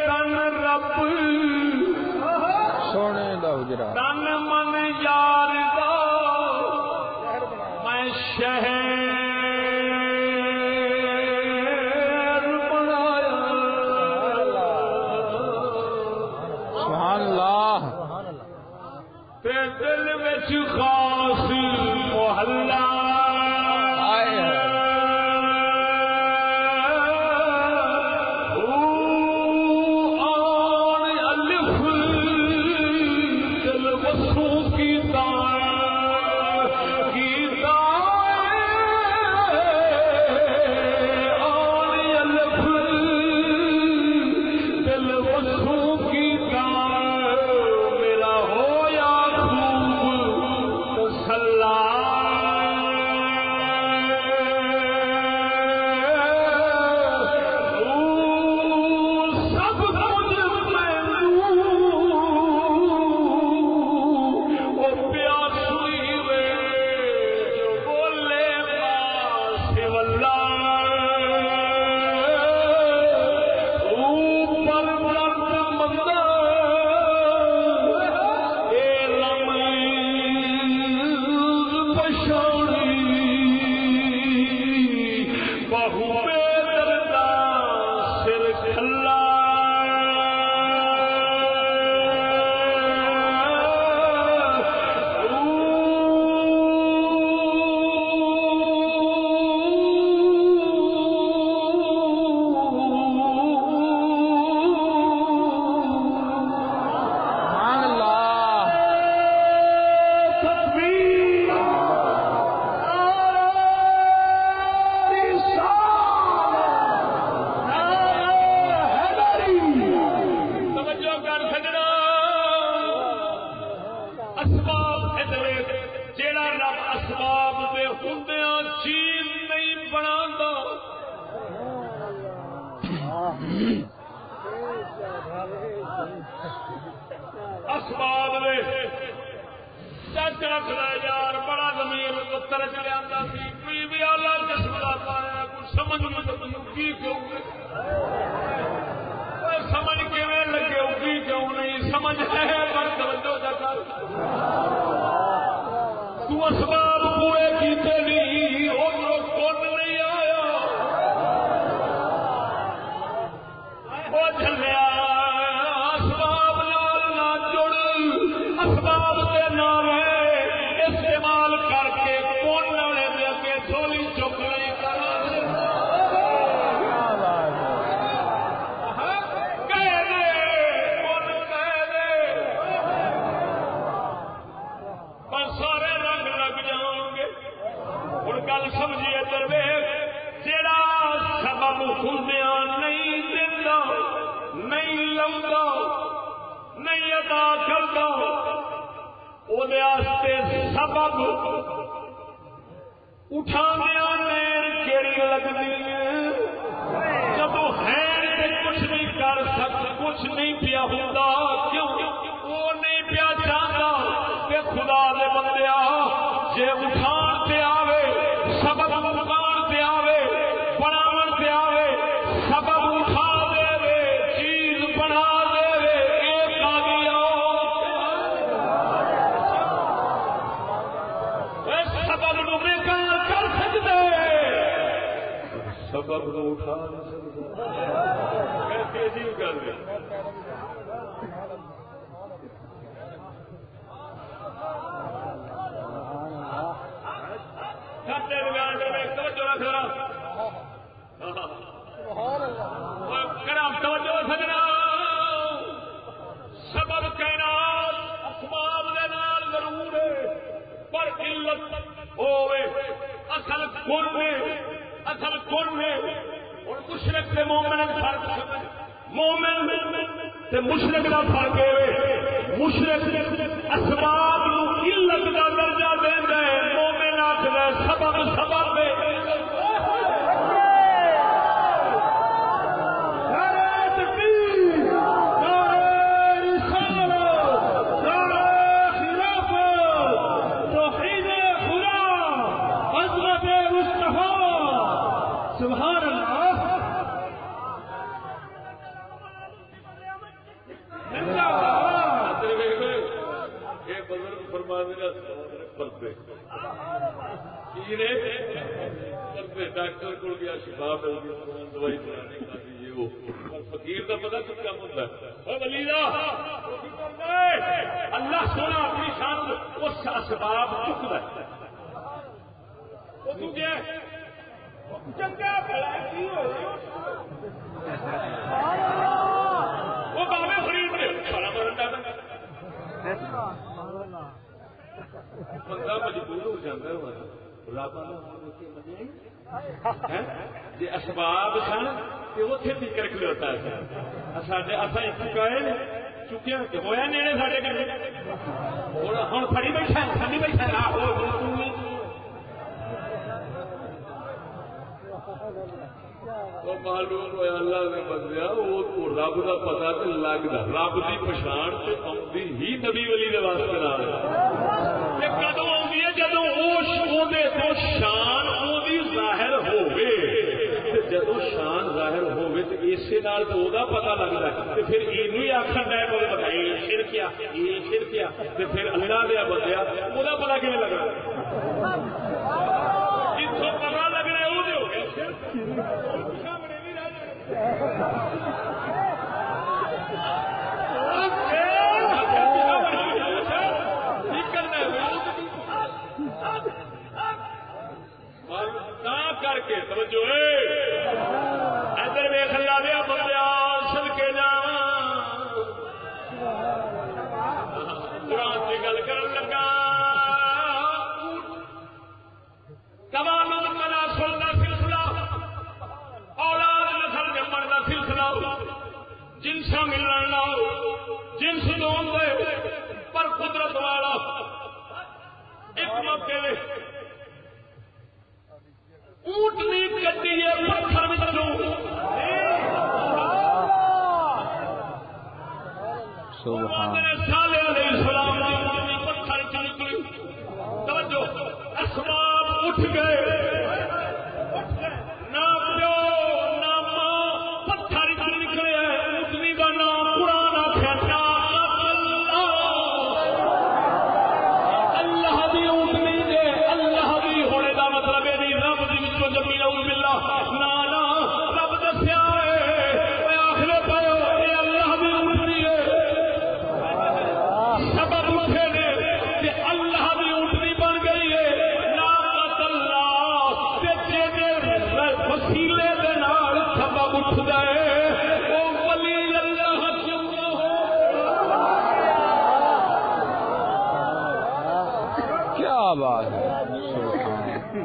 تن رب سونے دا اجرا تن من یار دا میں شہر دل وچ خاص محلہ اسباب نے چچ رکھ لے یار بڑا زمین پتر چ لیا بھی آلہ قسم کا پایا کچھ سمجھ کی کیوں سمجھ کیویں لگے اگی کیوں نہیں سمجھ ہے پر توجہ جا کر تو اسباب پورے کیتے نہیں ادھر کون نہیں آیا وہ چلیا اسباب نال نہ جڑ اسباب سندیا نہیں دینا نہیں لوگا نہیں ادا کرتا وہ سبب اٹھا دیا نیر کیڑی لگتی جب ہے کچھ نہیں کر سکتا کچھ نہیں پیا ہوتا کیوں وہ نہیں پیا چاہتا کہ خدا دے بندیا جے اٹھان سے آوے سبب مکان سے آوے بناون سے آوے سبب اٹھا دے وے چیز بنا دے وے ایک آ گیا سبب نو بیکار کر سکتے سبب نو اٹھا نہیں سکتے کیسے عجیب گل ہے سبب کائنات اسباب دے نال ضرور ہے پر علت ہوے اصل کون ہے اور مشرک تے مومن دا فرق مومن تے مشرک دا فرق ہے مشرک اسباب نو علت دا درجہ دیندا ہے مومن آکھدا ہے سبب ہے سبحان اللہ ڈاکٹر کو گیا شفا مل گئی دوائی پلانے کا یہ وہ فقیر کا پتا کچھ کام ہوتا ہے اللہ سونا اپنی شان اس اسباب چکتا ہے وہ کیا چنگا وہ بابے خرید بندہ مجبور ہو جاتا ہے رب جی اسباب سن تو اتنے فکر کھلوتا ہے اصل چکائے چکیا ہوا نیڑے سارے ہوں فری بیٹھا فری بیٹھا معلوم ہوا اللہ نے بدلیا وہ رب کا پتا تو لگتا رب کی پچھان سے آتی ہی نبی ولی کے واسطے کدو آئی ہے جدو تو شان ظاہر ہوئے جدو شان ظاہر ہوئے تو اسی نال تو وہ پتا لگتا ہے پھر یہ آخر ڈائر کو بتائی شر کیا یہ شر کیا پھر اللہ دیا بندیا وہ پتا کیون لگ رہا جتوں پتا لگنا ہے وہ ہو گیا کر کے توجہ ادھر ویخ لا دیا بندیا سد کے جا قرآن کی گل کر لگا کبان منا سننا سلسلہ اولاد نسل جمن کا سلسلہ جنسا ملنا جنس دون دے پر قدرت والا ایک موقع اونٹنی کٹی ہے پتھر سالے علیہ السلام پتھر نکلی توجہ اسباب اٹھ گئے نہ پیو نہ ماں پتھر نکلے اونٹنی کا نام پرانا کھیتا اللہ دی اونٹنی دے اللہ دی ہونے کا مطلب ہے جمی نعوذ باللہ نانا رب دسیا آخر پاؤ یہ اللہ بھی اونٹنی ہے سبب اٹھے نے کہ اللہ بھی اونٹنی بن گئی ہے نعمت اللہ وسیلے دے نال سبب اٹھ جائے وہ ولی اللہ کیا بات ہے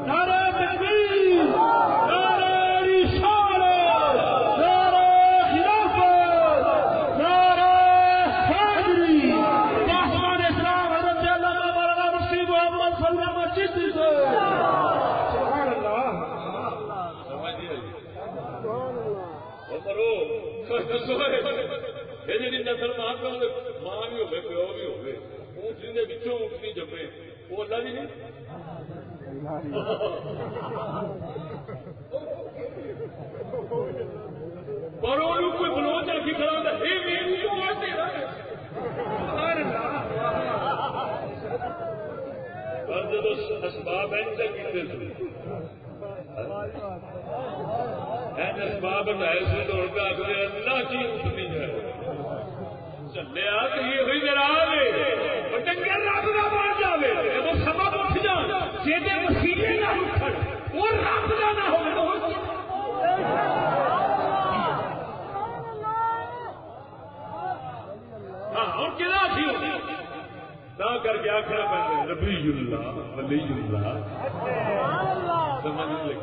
نعرہ تکبیر نعرہ رسالت دسو یہ جی نسل ماں پیو ماں بھی ہوگی پیو بھی ہوگی اونٹنی کے پچھوں اونٹنی جمے وہ اللہ بھی نہیں اور وہ کوئی بلوچ رکھی کھڑا اور جب اسباب اسباب ایسے دوڑ کے آخر اللہ کی اٹھنی ہے چلے یہ ہوئی میرا ڈنگر رب کا بن جائے وہ سبب اٹھ جان جی وسیلے نہ اٹھن وہ رب کا نہ ہو کر کے آخر پہ ربی اللہ ولی اللہ سمجھ لگی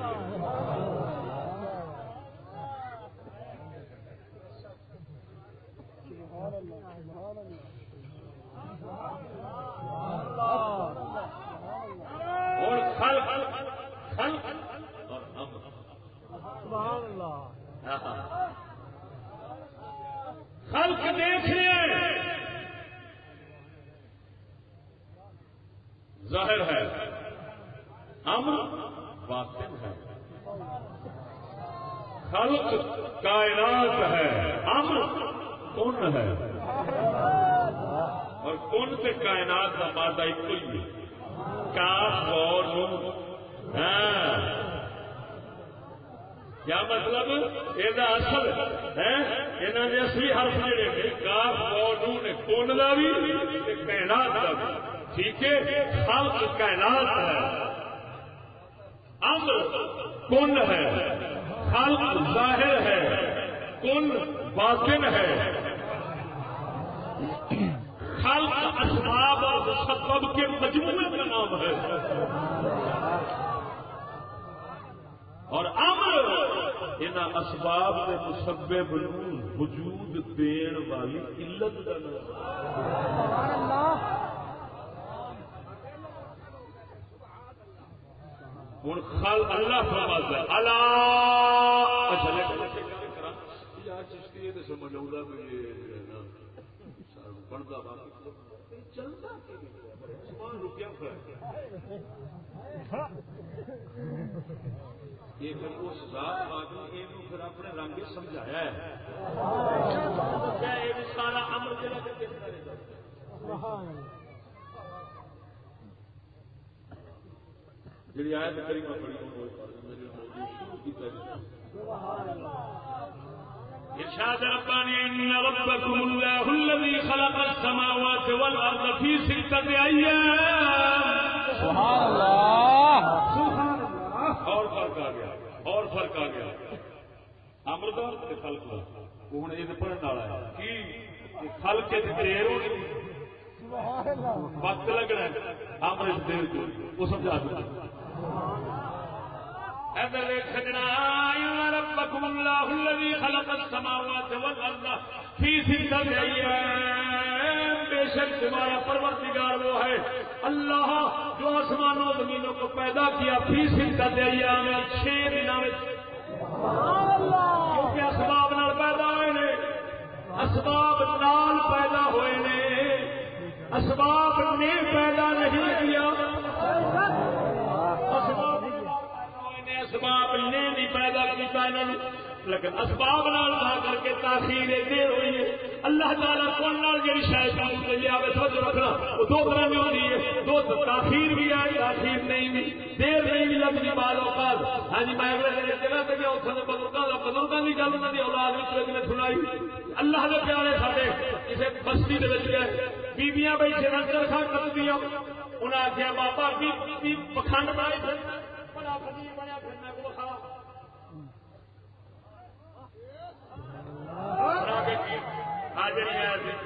اور خلق اور امر خلق دیکھ رہے ہیں ظاہر ہے امر باطن ہے خلق کائنات ہے امر کون ہے اور کون سے کائنات کا مادہ ایک ہی ہے کاف اور نون کیا مطلب یہ اصل ہے انہوں نے اصلی حرف جڑے نے کاف اور نون کون کا بھی کائنات کا بھی ٹھیک ہے خلق کائنات ہے امر کن ہے خلق ظاہر ہے کن باطن ہے خلق اسباب اور مسبب کے مجموعے کا نام ہے اور امر ان اسباب کے مسبب وجود دین والی علت کا نام ہوں خل اللہ فرماتا ہے اللہ چشتی سمجھ آؤں پڑھتا چلتا روپیہ یہ پھر اس ذات آدمی یہ پھر اپنے رنگ سمجھایا ہے سارا امر جی آیت کریمہ پڑھی ارشاد ربانی ان ربکم اللہ الذی خلق السماوات والارض فی ستۃ ایام سبحان اللہ اور فرق آ گیا اور فرق آ گیا امر دا تے خلق دا ہن یہ پڑھن والا ہے کہ خلق کے دیر ہونی وقت لگنا امر اس دیر کو وہ سمجھا دوں اذل خجنا ربكم الله الذي خلق السماوات والارض في ستة ايام بے شک تمہارا پروردگار وہ ہے اللہ جو آسمانوں و زمینوں کو پیدا کیا فی ستة ایام 6 دنوں میں سبحان اللہ کیونکہ اسباب نال پیدا ہوئے نے اسباب نال پیدا ہوئے نے اسباب نے پیدا نہیں کیا اسباب نے نہیں پیدا کیا انہوں لیکن اسباب نال تھا کر کے تاخیر دیر ہوئی ہے اللہ تعالیٰ کون نال جی شاید لیا توجہ رکھنا وہ دو طرح میں ہوتی ہے دو تاخیر بھی ہے تاخیر نہیں بھی دیر نہیں بھی لگتی بعض اوقات ہاں جی میں اگلے دن جگہ پہ گیا اتنے بزرگوں کی گل انہوں کی اولاد میں سنائی اللہ کے پیارے سارے کسی بستی کے گئے بیبیاں بیٹھے لنگر کھا کر دیا انہیں آخیا بابا پکھنڈ بنائی بڑا فقیر بنیا پھرنا کو کھا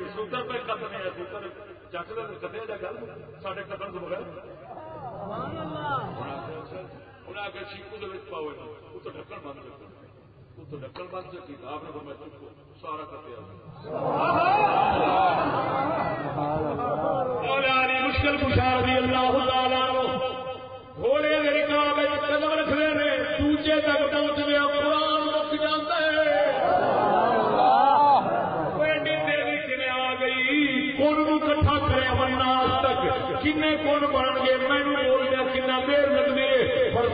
سوتر پہ قتل ہے سوتر چک کتنے کا گل سارے قتل تو بغیر انہیں آ کے چیکو پاؤ تو ڈکن بند کر تو ڈکن بند کیا آپ نے فرمایا چکو سارا کتیا مشکل کشا رضی اللہ تعالیٰ گھوڑے کے رکاب قدم رکھتے ہیں دوجے تک پہنچ گیا قرآن مک جاتا ہے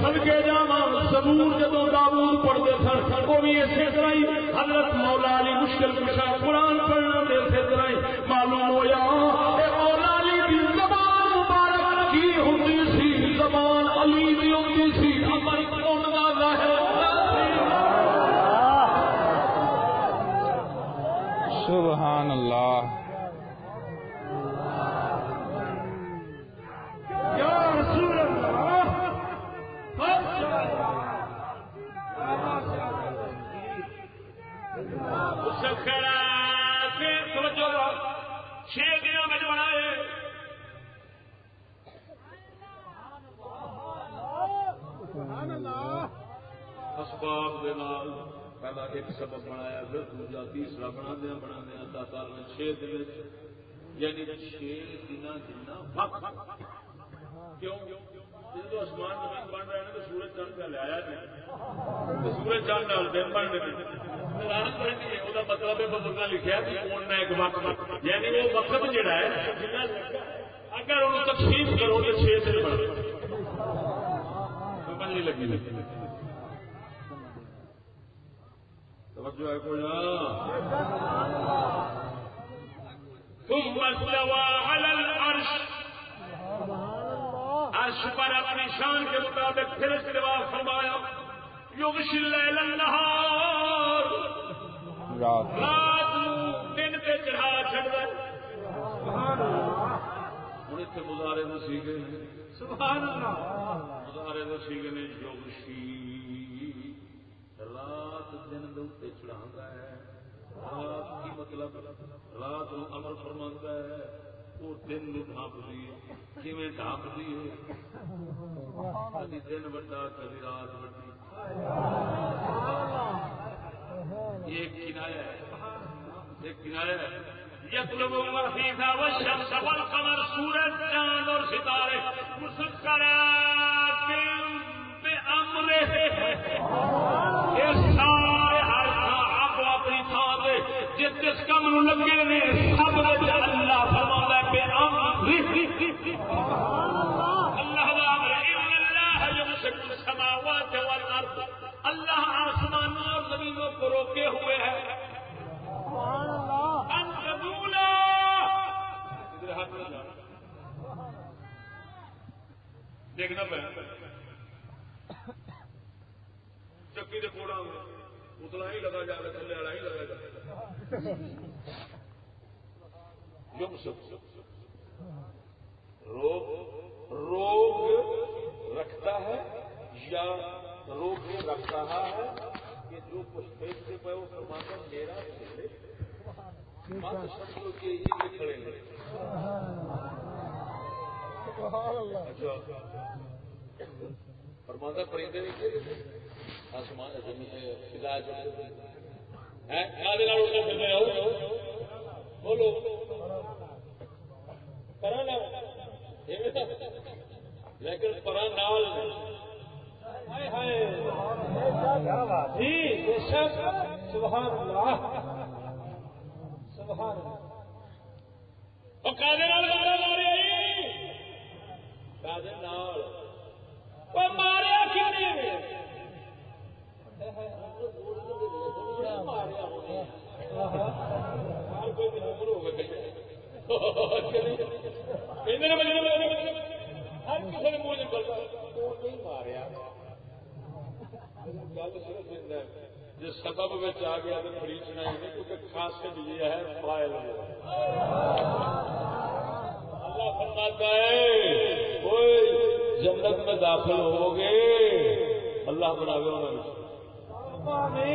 صدقے جاواں زبور جدوں داؤد پڑھتے سن وہ بھی اسی طرح ہی حضرت مولا علی مشکل کشا قرآن پڑھنا دے اسی طرح ہی معلوم ہویا اے مولا علی دی زبان مبارک کی ہوندی سی زبان علی دی ہوندی سی عمل کون دا ظاہر سبحان اللہ یا رسول اللہ چھ دنوں میں بنائے اسباب دے نال پہلا ایک سبب بنایا پھر دوجا تیسرا بنا دیا اللہ تعالی نے 6 دن یعنی 6 دن جنا وقت کیوں جب آسمان زمین بن رہے ہیں تو سورج چند کا لیا نہیں سورج چند نال دن بن رہے ہیں مطلب ہے بزرگ لکھا کون ایک وقت یعنی وہ وقت جڑا ہے اگر انہوں تقسیم کرو تو 6 دن بن بننے لگی توجہ ہے کوئی ثم استوى على العرش عرش پر اپنی شان کے مطابق پھر استوا فرمایا یغشی اللیل النہار رات دن پہ چڑھا چڑھتا ہے ہوں اتنے مظاہرے میں سیکھے سبحان اللہ مظاہرے میں سیکھے نے یغشی رات دن دے چڑھا ہے رات کی مطلب رات نو امر فرماتا ہے وہ دن نو ڈھانپتی ہے کیویں ڈھانپتی ہے کبھی دن بڑا کبھی رات بڑی یہ کنایا ہے ایک کنایا ہے یطلب الحیث والشمس والقمر سورج چاند اور ستارے مسخرات بامرہ سارے ہر آپ اپنی تھان سے جس کام نو لگے نے سب اللہ فرماتا ہے اللہ اللہ یمسک السماوات والارض اللہ آسمانوں اور زمینوں کو روکے ہوئے ہے ان تزولا دیکھنا پڑے چکی کے کوڑا اتنا ہی لگا جائے تھلے والا ہی لگا جائے روگ رکھتا ہے یا روگ رکھ رہا ہے کہ جو کچھ دیکھتے پہ وہ فرماتا میرا مت سمجھو کہ یہ کھڑے ہیں فرماتا پرندے نہیں آسمان خدا بولو لیکن پرا نال سبحان اللہ سبحان اللہ ماریا کیوں نہیں جس سبب میں آ گیا تو خریدنا ہی نہیں کیونکہ خاص یہ ہے فائل اللہ فرماتا ہے کوئی جنت میں داخل ہو گے اللہ بناوے انہوں نے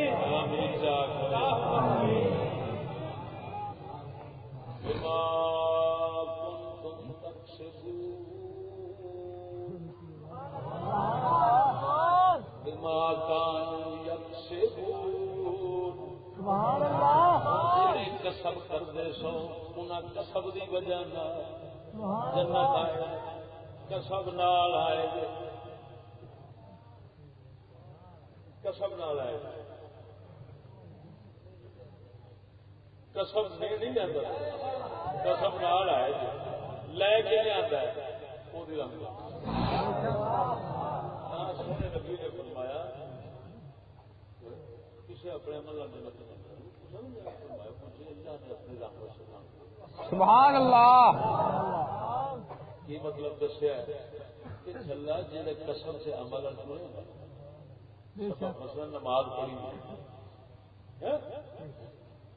کسب کرتے سو انہیں کسب کی وجہ جنت آئے کسب نال آئے کسب نال آئے کسب نہیں آتا کسب نال آئے لے کے نہیں آتا ہے وہ نے فرمایا کسی اپنے عمل فرمایا مجھے اللہ نے اپنی رحمت سے سبحان اللہ. یہ مطلب دسیا کہ چلا جی قسم سے عمل مثلا نماز پڑھی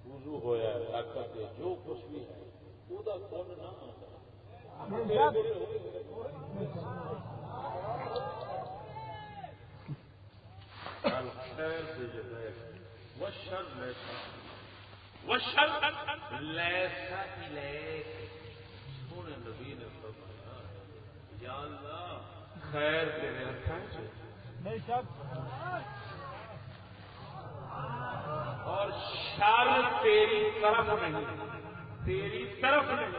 وضو ہوا طاقت جو کچھ بھی ہے وہ کون نہ سونے نبی نے فرمایا یا اللہ خیر تیرے ہاتھ اور شر تیری طرف نہیں، تیری طرف نہیں،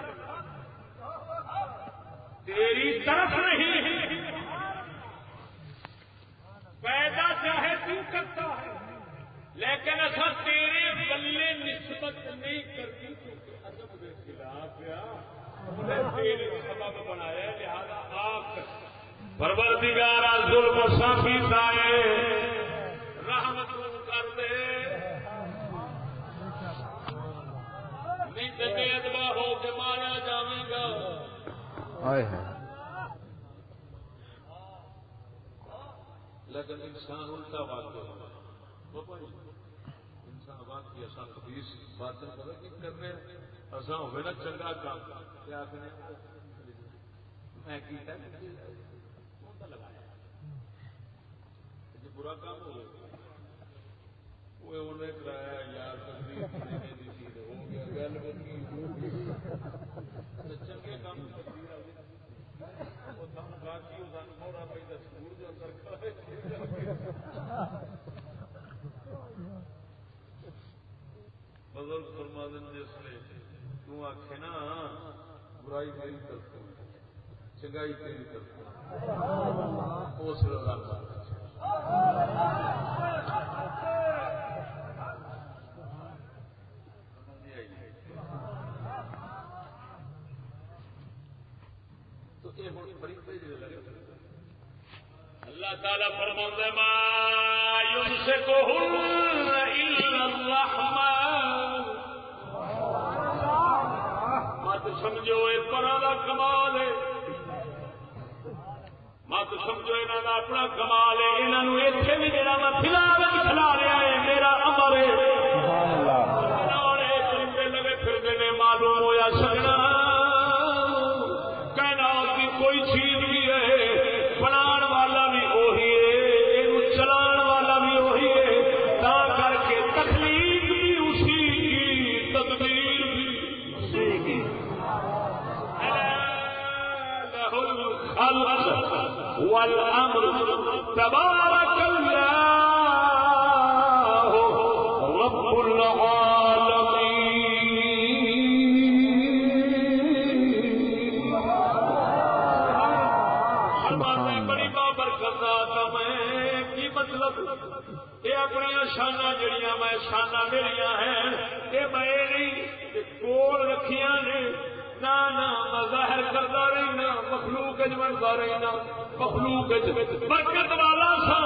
تیری طرف نہیں. پیدا چاہے تو کرتا ہے لیکن ایسا تیرے بلے نسبت نہیں کرتی کیونکہ ادب کے خلاف تیرے سبب بنایا لہذا آپ پروردگارا ظلم صافی تائے رحمت کر دے نہیں تو بے ادبا ہو کے مارا جائے گا. لیکن انسان الٹا بات انسان واقعی ایسا خبیث باتیں کرنے ایسا ہوئے نا چنگا کام کیا کریں میں برا کام ہو گیا وہ انہیں کرایا یار ہو گیا چنگے کام بزرگ فرما دیں جس نے تو آخے نا برائی میری کرتا چنگائی تیری کرتا اس اللہ تعالی فرماتا ہے ما یمسکہن الا الرحمن. مت سمجھو یہ پرا دا کمال ہے، مت سمجھو انہاں دا اپنا کمال ہے. انہاں نوں ایتھے بھی جڑا میں کھلا رہا ہے میرا امر ہے. سبحان اللہ. چلتے لگے پھرتے نے معلوم ہویا سجنا کائنات کی کوئی چیز بھی ہے بنان والا بھی وہی ہے یہ چلان والا بھی وہی ہے. تا کر کے تخلیق بھی اسی کی تدبیر بھی اسی کی. لہ الخلق والامر تبارک اللہ رب العالمین. یہ اپنی شانہ جڑیاں میں شانہ میریا ہیں یہ میں نہیں کول رکھیاں نے نہ ظاہر کرتا رہنا مخلوق بنتا رہنا مخلوق برکت والا سا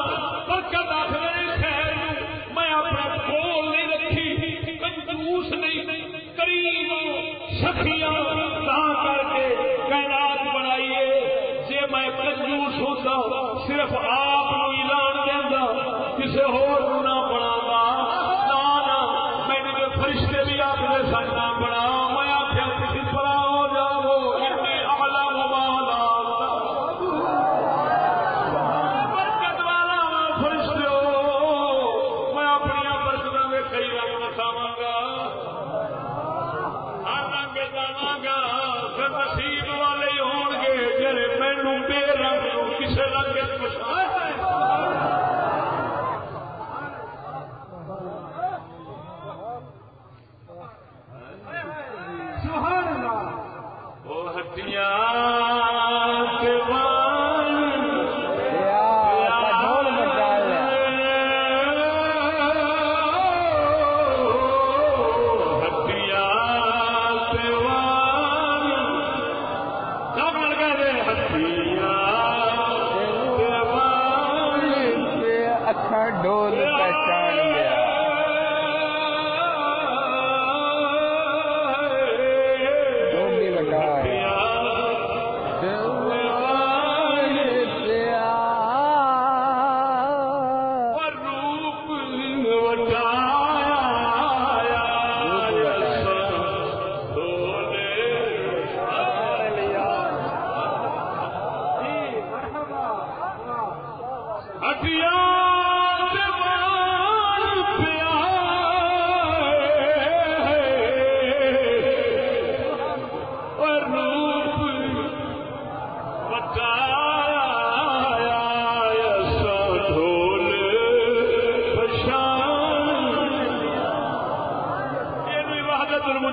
برکت آخر خیر میں اپنے کول نہیں رکھی کنجوس نہیں کریم سخیاں تا کر کے کائنات بنائیے. جی میں کنجوس ہوتا صرف آپ اعلان دینا کسی ہور نہ بنا میں نے فرشتے بھی آپ نے سجنا بنا میں آخیا کسی پرا ہو جاؤ برکت والا فرشتے ہو میں اپنی برکتوں میں کئی رنگ بتاوا گا ہر رنگ جاوا گا پھر نصیب والے ہون گے جڑے مینو بے رنگ کسی رنگ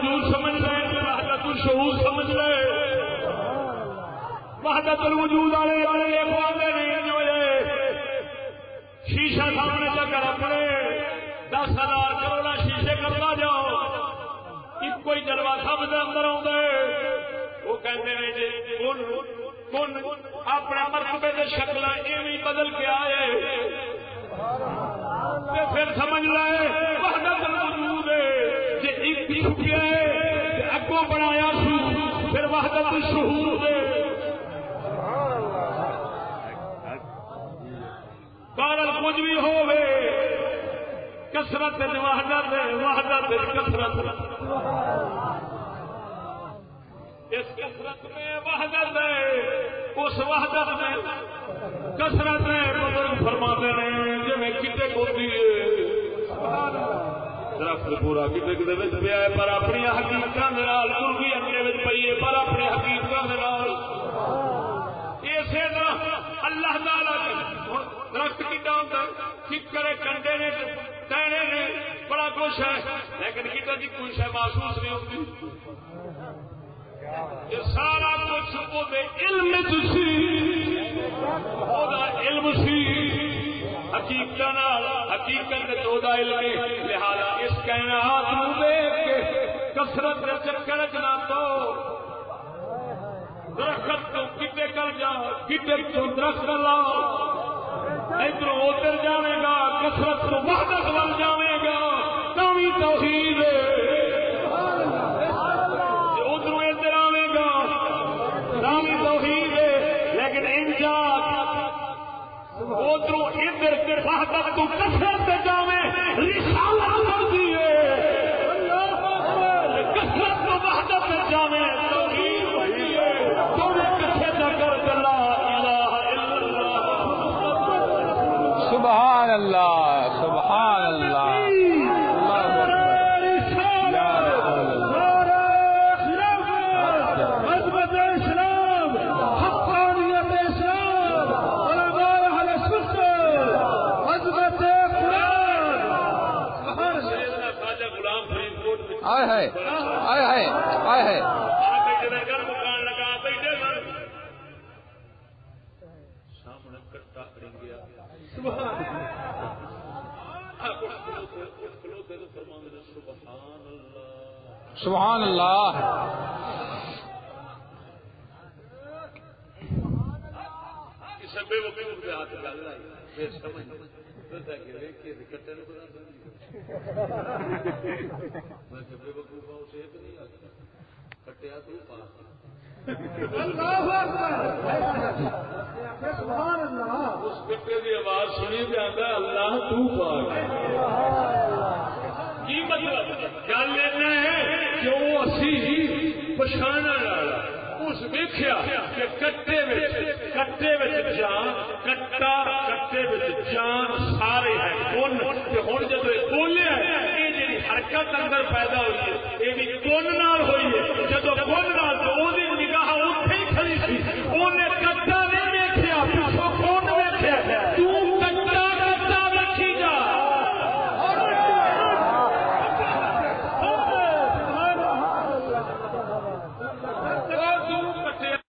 الوجود سمجھ لے وحدت الشہود سمجھ لے وحدت الوجود والے جو شیشہ سامنے چکر اپنے 10,000 کروڑا شیشے کرتا جاؤ ایک کوئی جلوہ سب دے اندر آؤں وہ کہتے ہیں جی کون اپنے مرتبے کے شکل ایویں بدل کے آئے پھر سمجھ لائے وحدت الوجود جی ایک چھپیا ہے اگوں بنایا سو پھر وحدت الشہود بارل کچھ بھی ہوئے کثرت وحدت وحدت کثرت اس کثرت میں وحدت ہے اس وحدت میں کثرت ہے بزرگ فرماتے ہیں جی میں کتے ہوتی ہے درخت پورا کتے کتے پیا ہے پر اپنی حقیقت تربی اگے پی ہے پر اپنی حقیقت اسی طرح اللہ تعالی درخت کی ڈانتا چکرے کنڈے نے ٹہنے نے بڑا کچھ ہے لیکن کتا جی کوئی شے محسوس نہیں ہوتی یہ سارا کچھ علم علم سی حقیقت لہذا اس کائنات دیکھ کے کثرت کے چکر چنا تو درخت تو کتے کر جاؤ کتے تو درخت لاؤ ادھر ادھر جانے گا کثرت تو وحدت بن جائے گا تاوی توحید ادھر ادھر آئے گا تاوی توحید لیکن انجات ادھر ادھر وحدت تو کثرت جاوے رسالت کر دیے کثرت تو وحدت جاوے توحید ہوئیے تو کسے کر چلا سبحان اللہ سبحان اللہ عظمت اسلام حقانیت اسلام علماء اہل سنت عظمت قرآن غلام فرید کوٹ آئے ہے آئے ہے آئے ہے مکان لگا بیٹھے سامنے کٹا گیا سبحان اللہ کٹیا تو اس کٹے کی آواز سنی پہ آتا ہے اللہ تو پاک کی مطلب گل ہے کہ وہ اسی پچھانا والا اس ویکھیا کہ کٹے جان کٹا کٹے جان سارے ہیں کون ہوں جب بولے یہ جی حرکت اندر پیدا ہوئی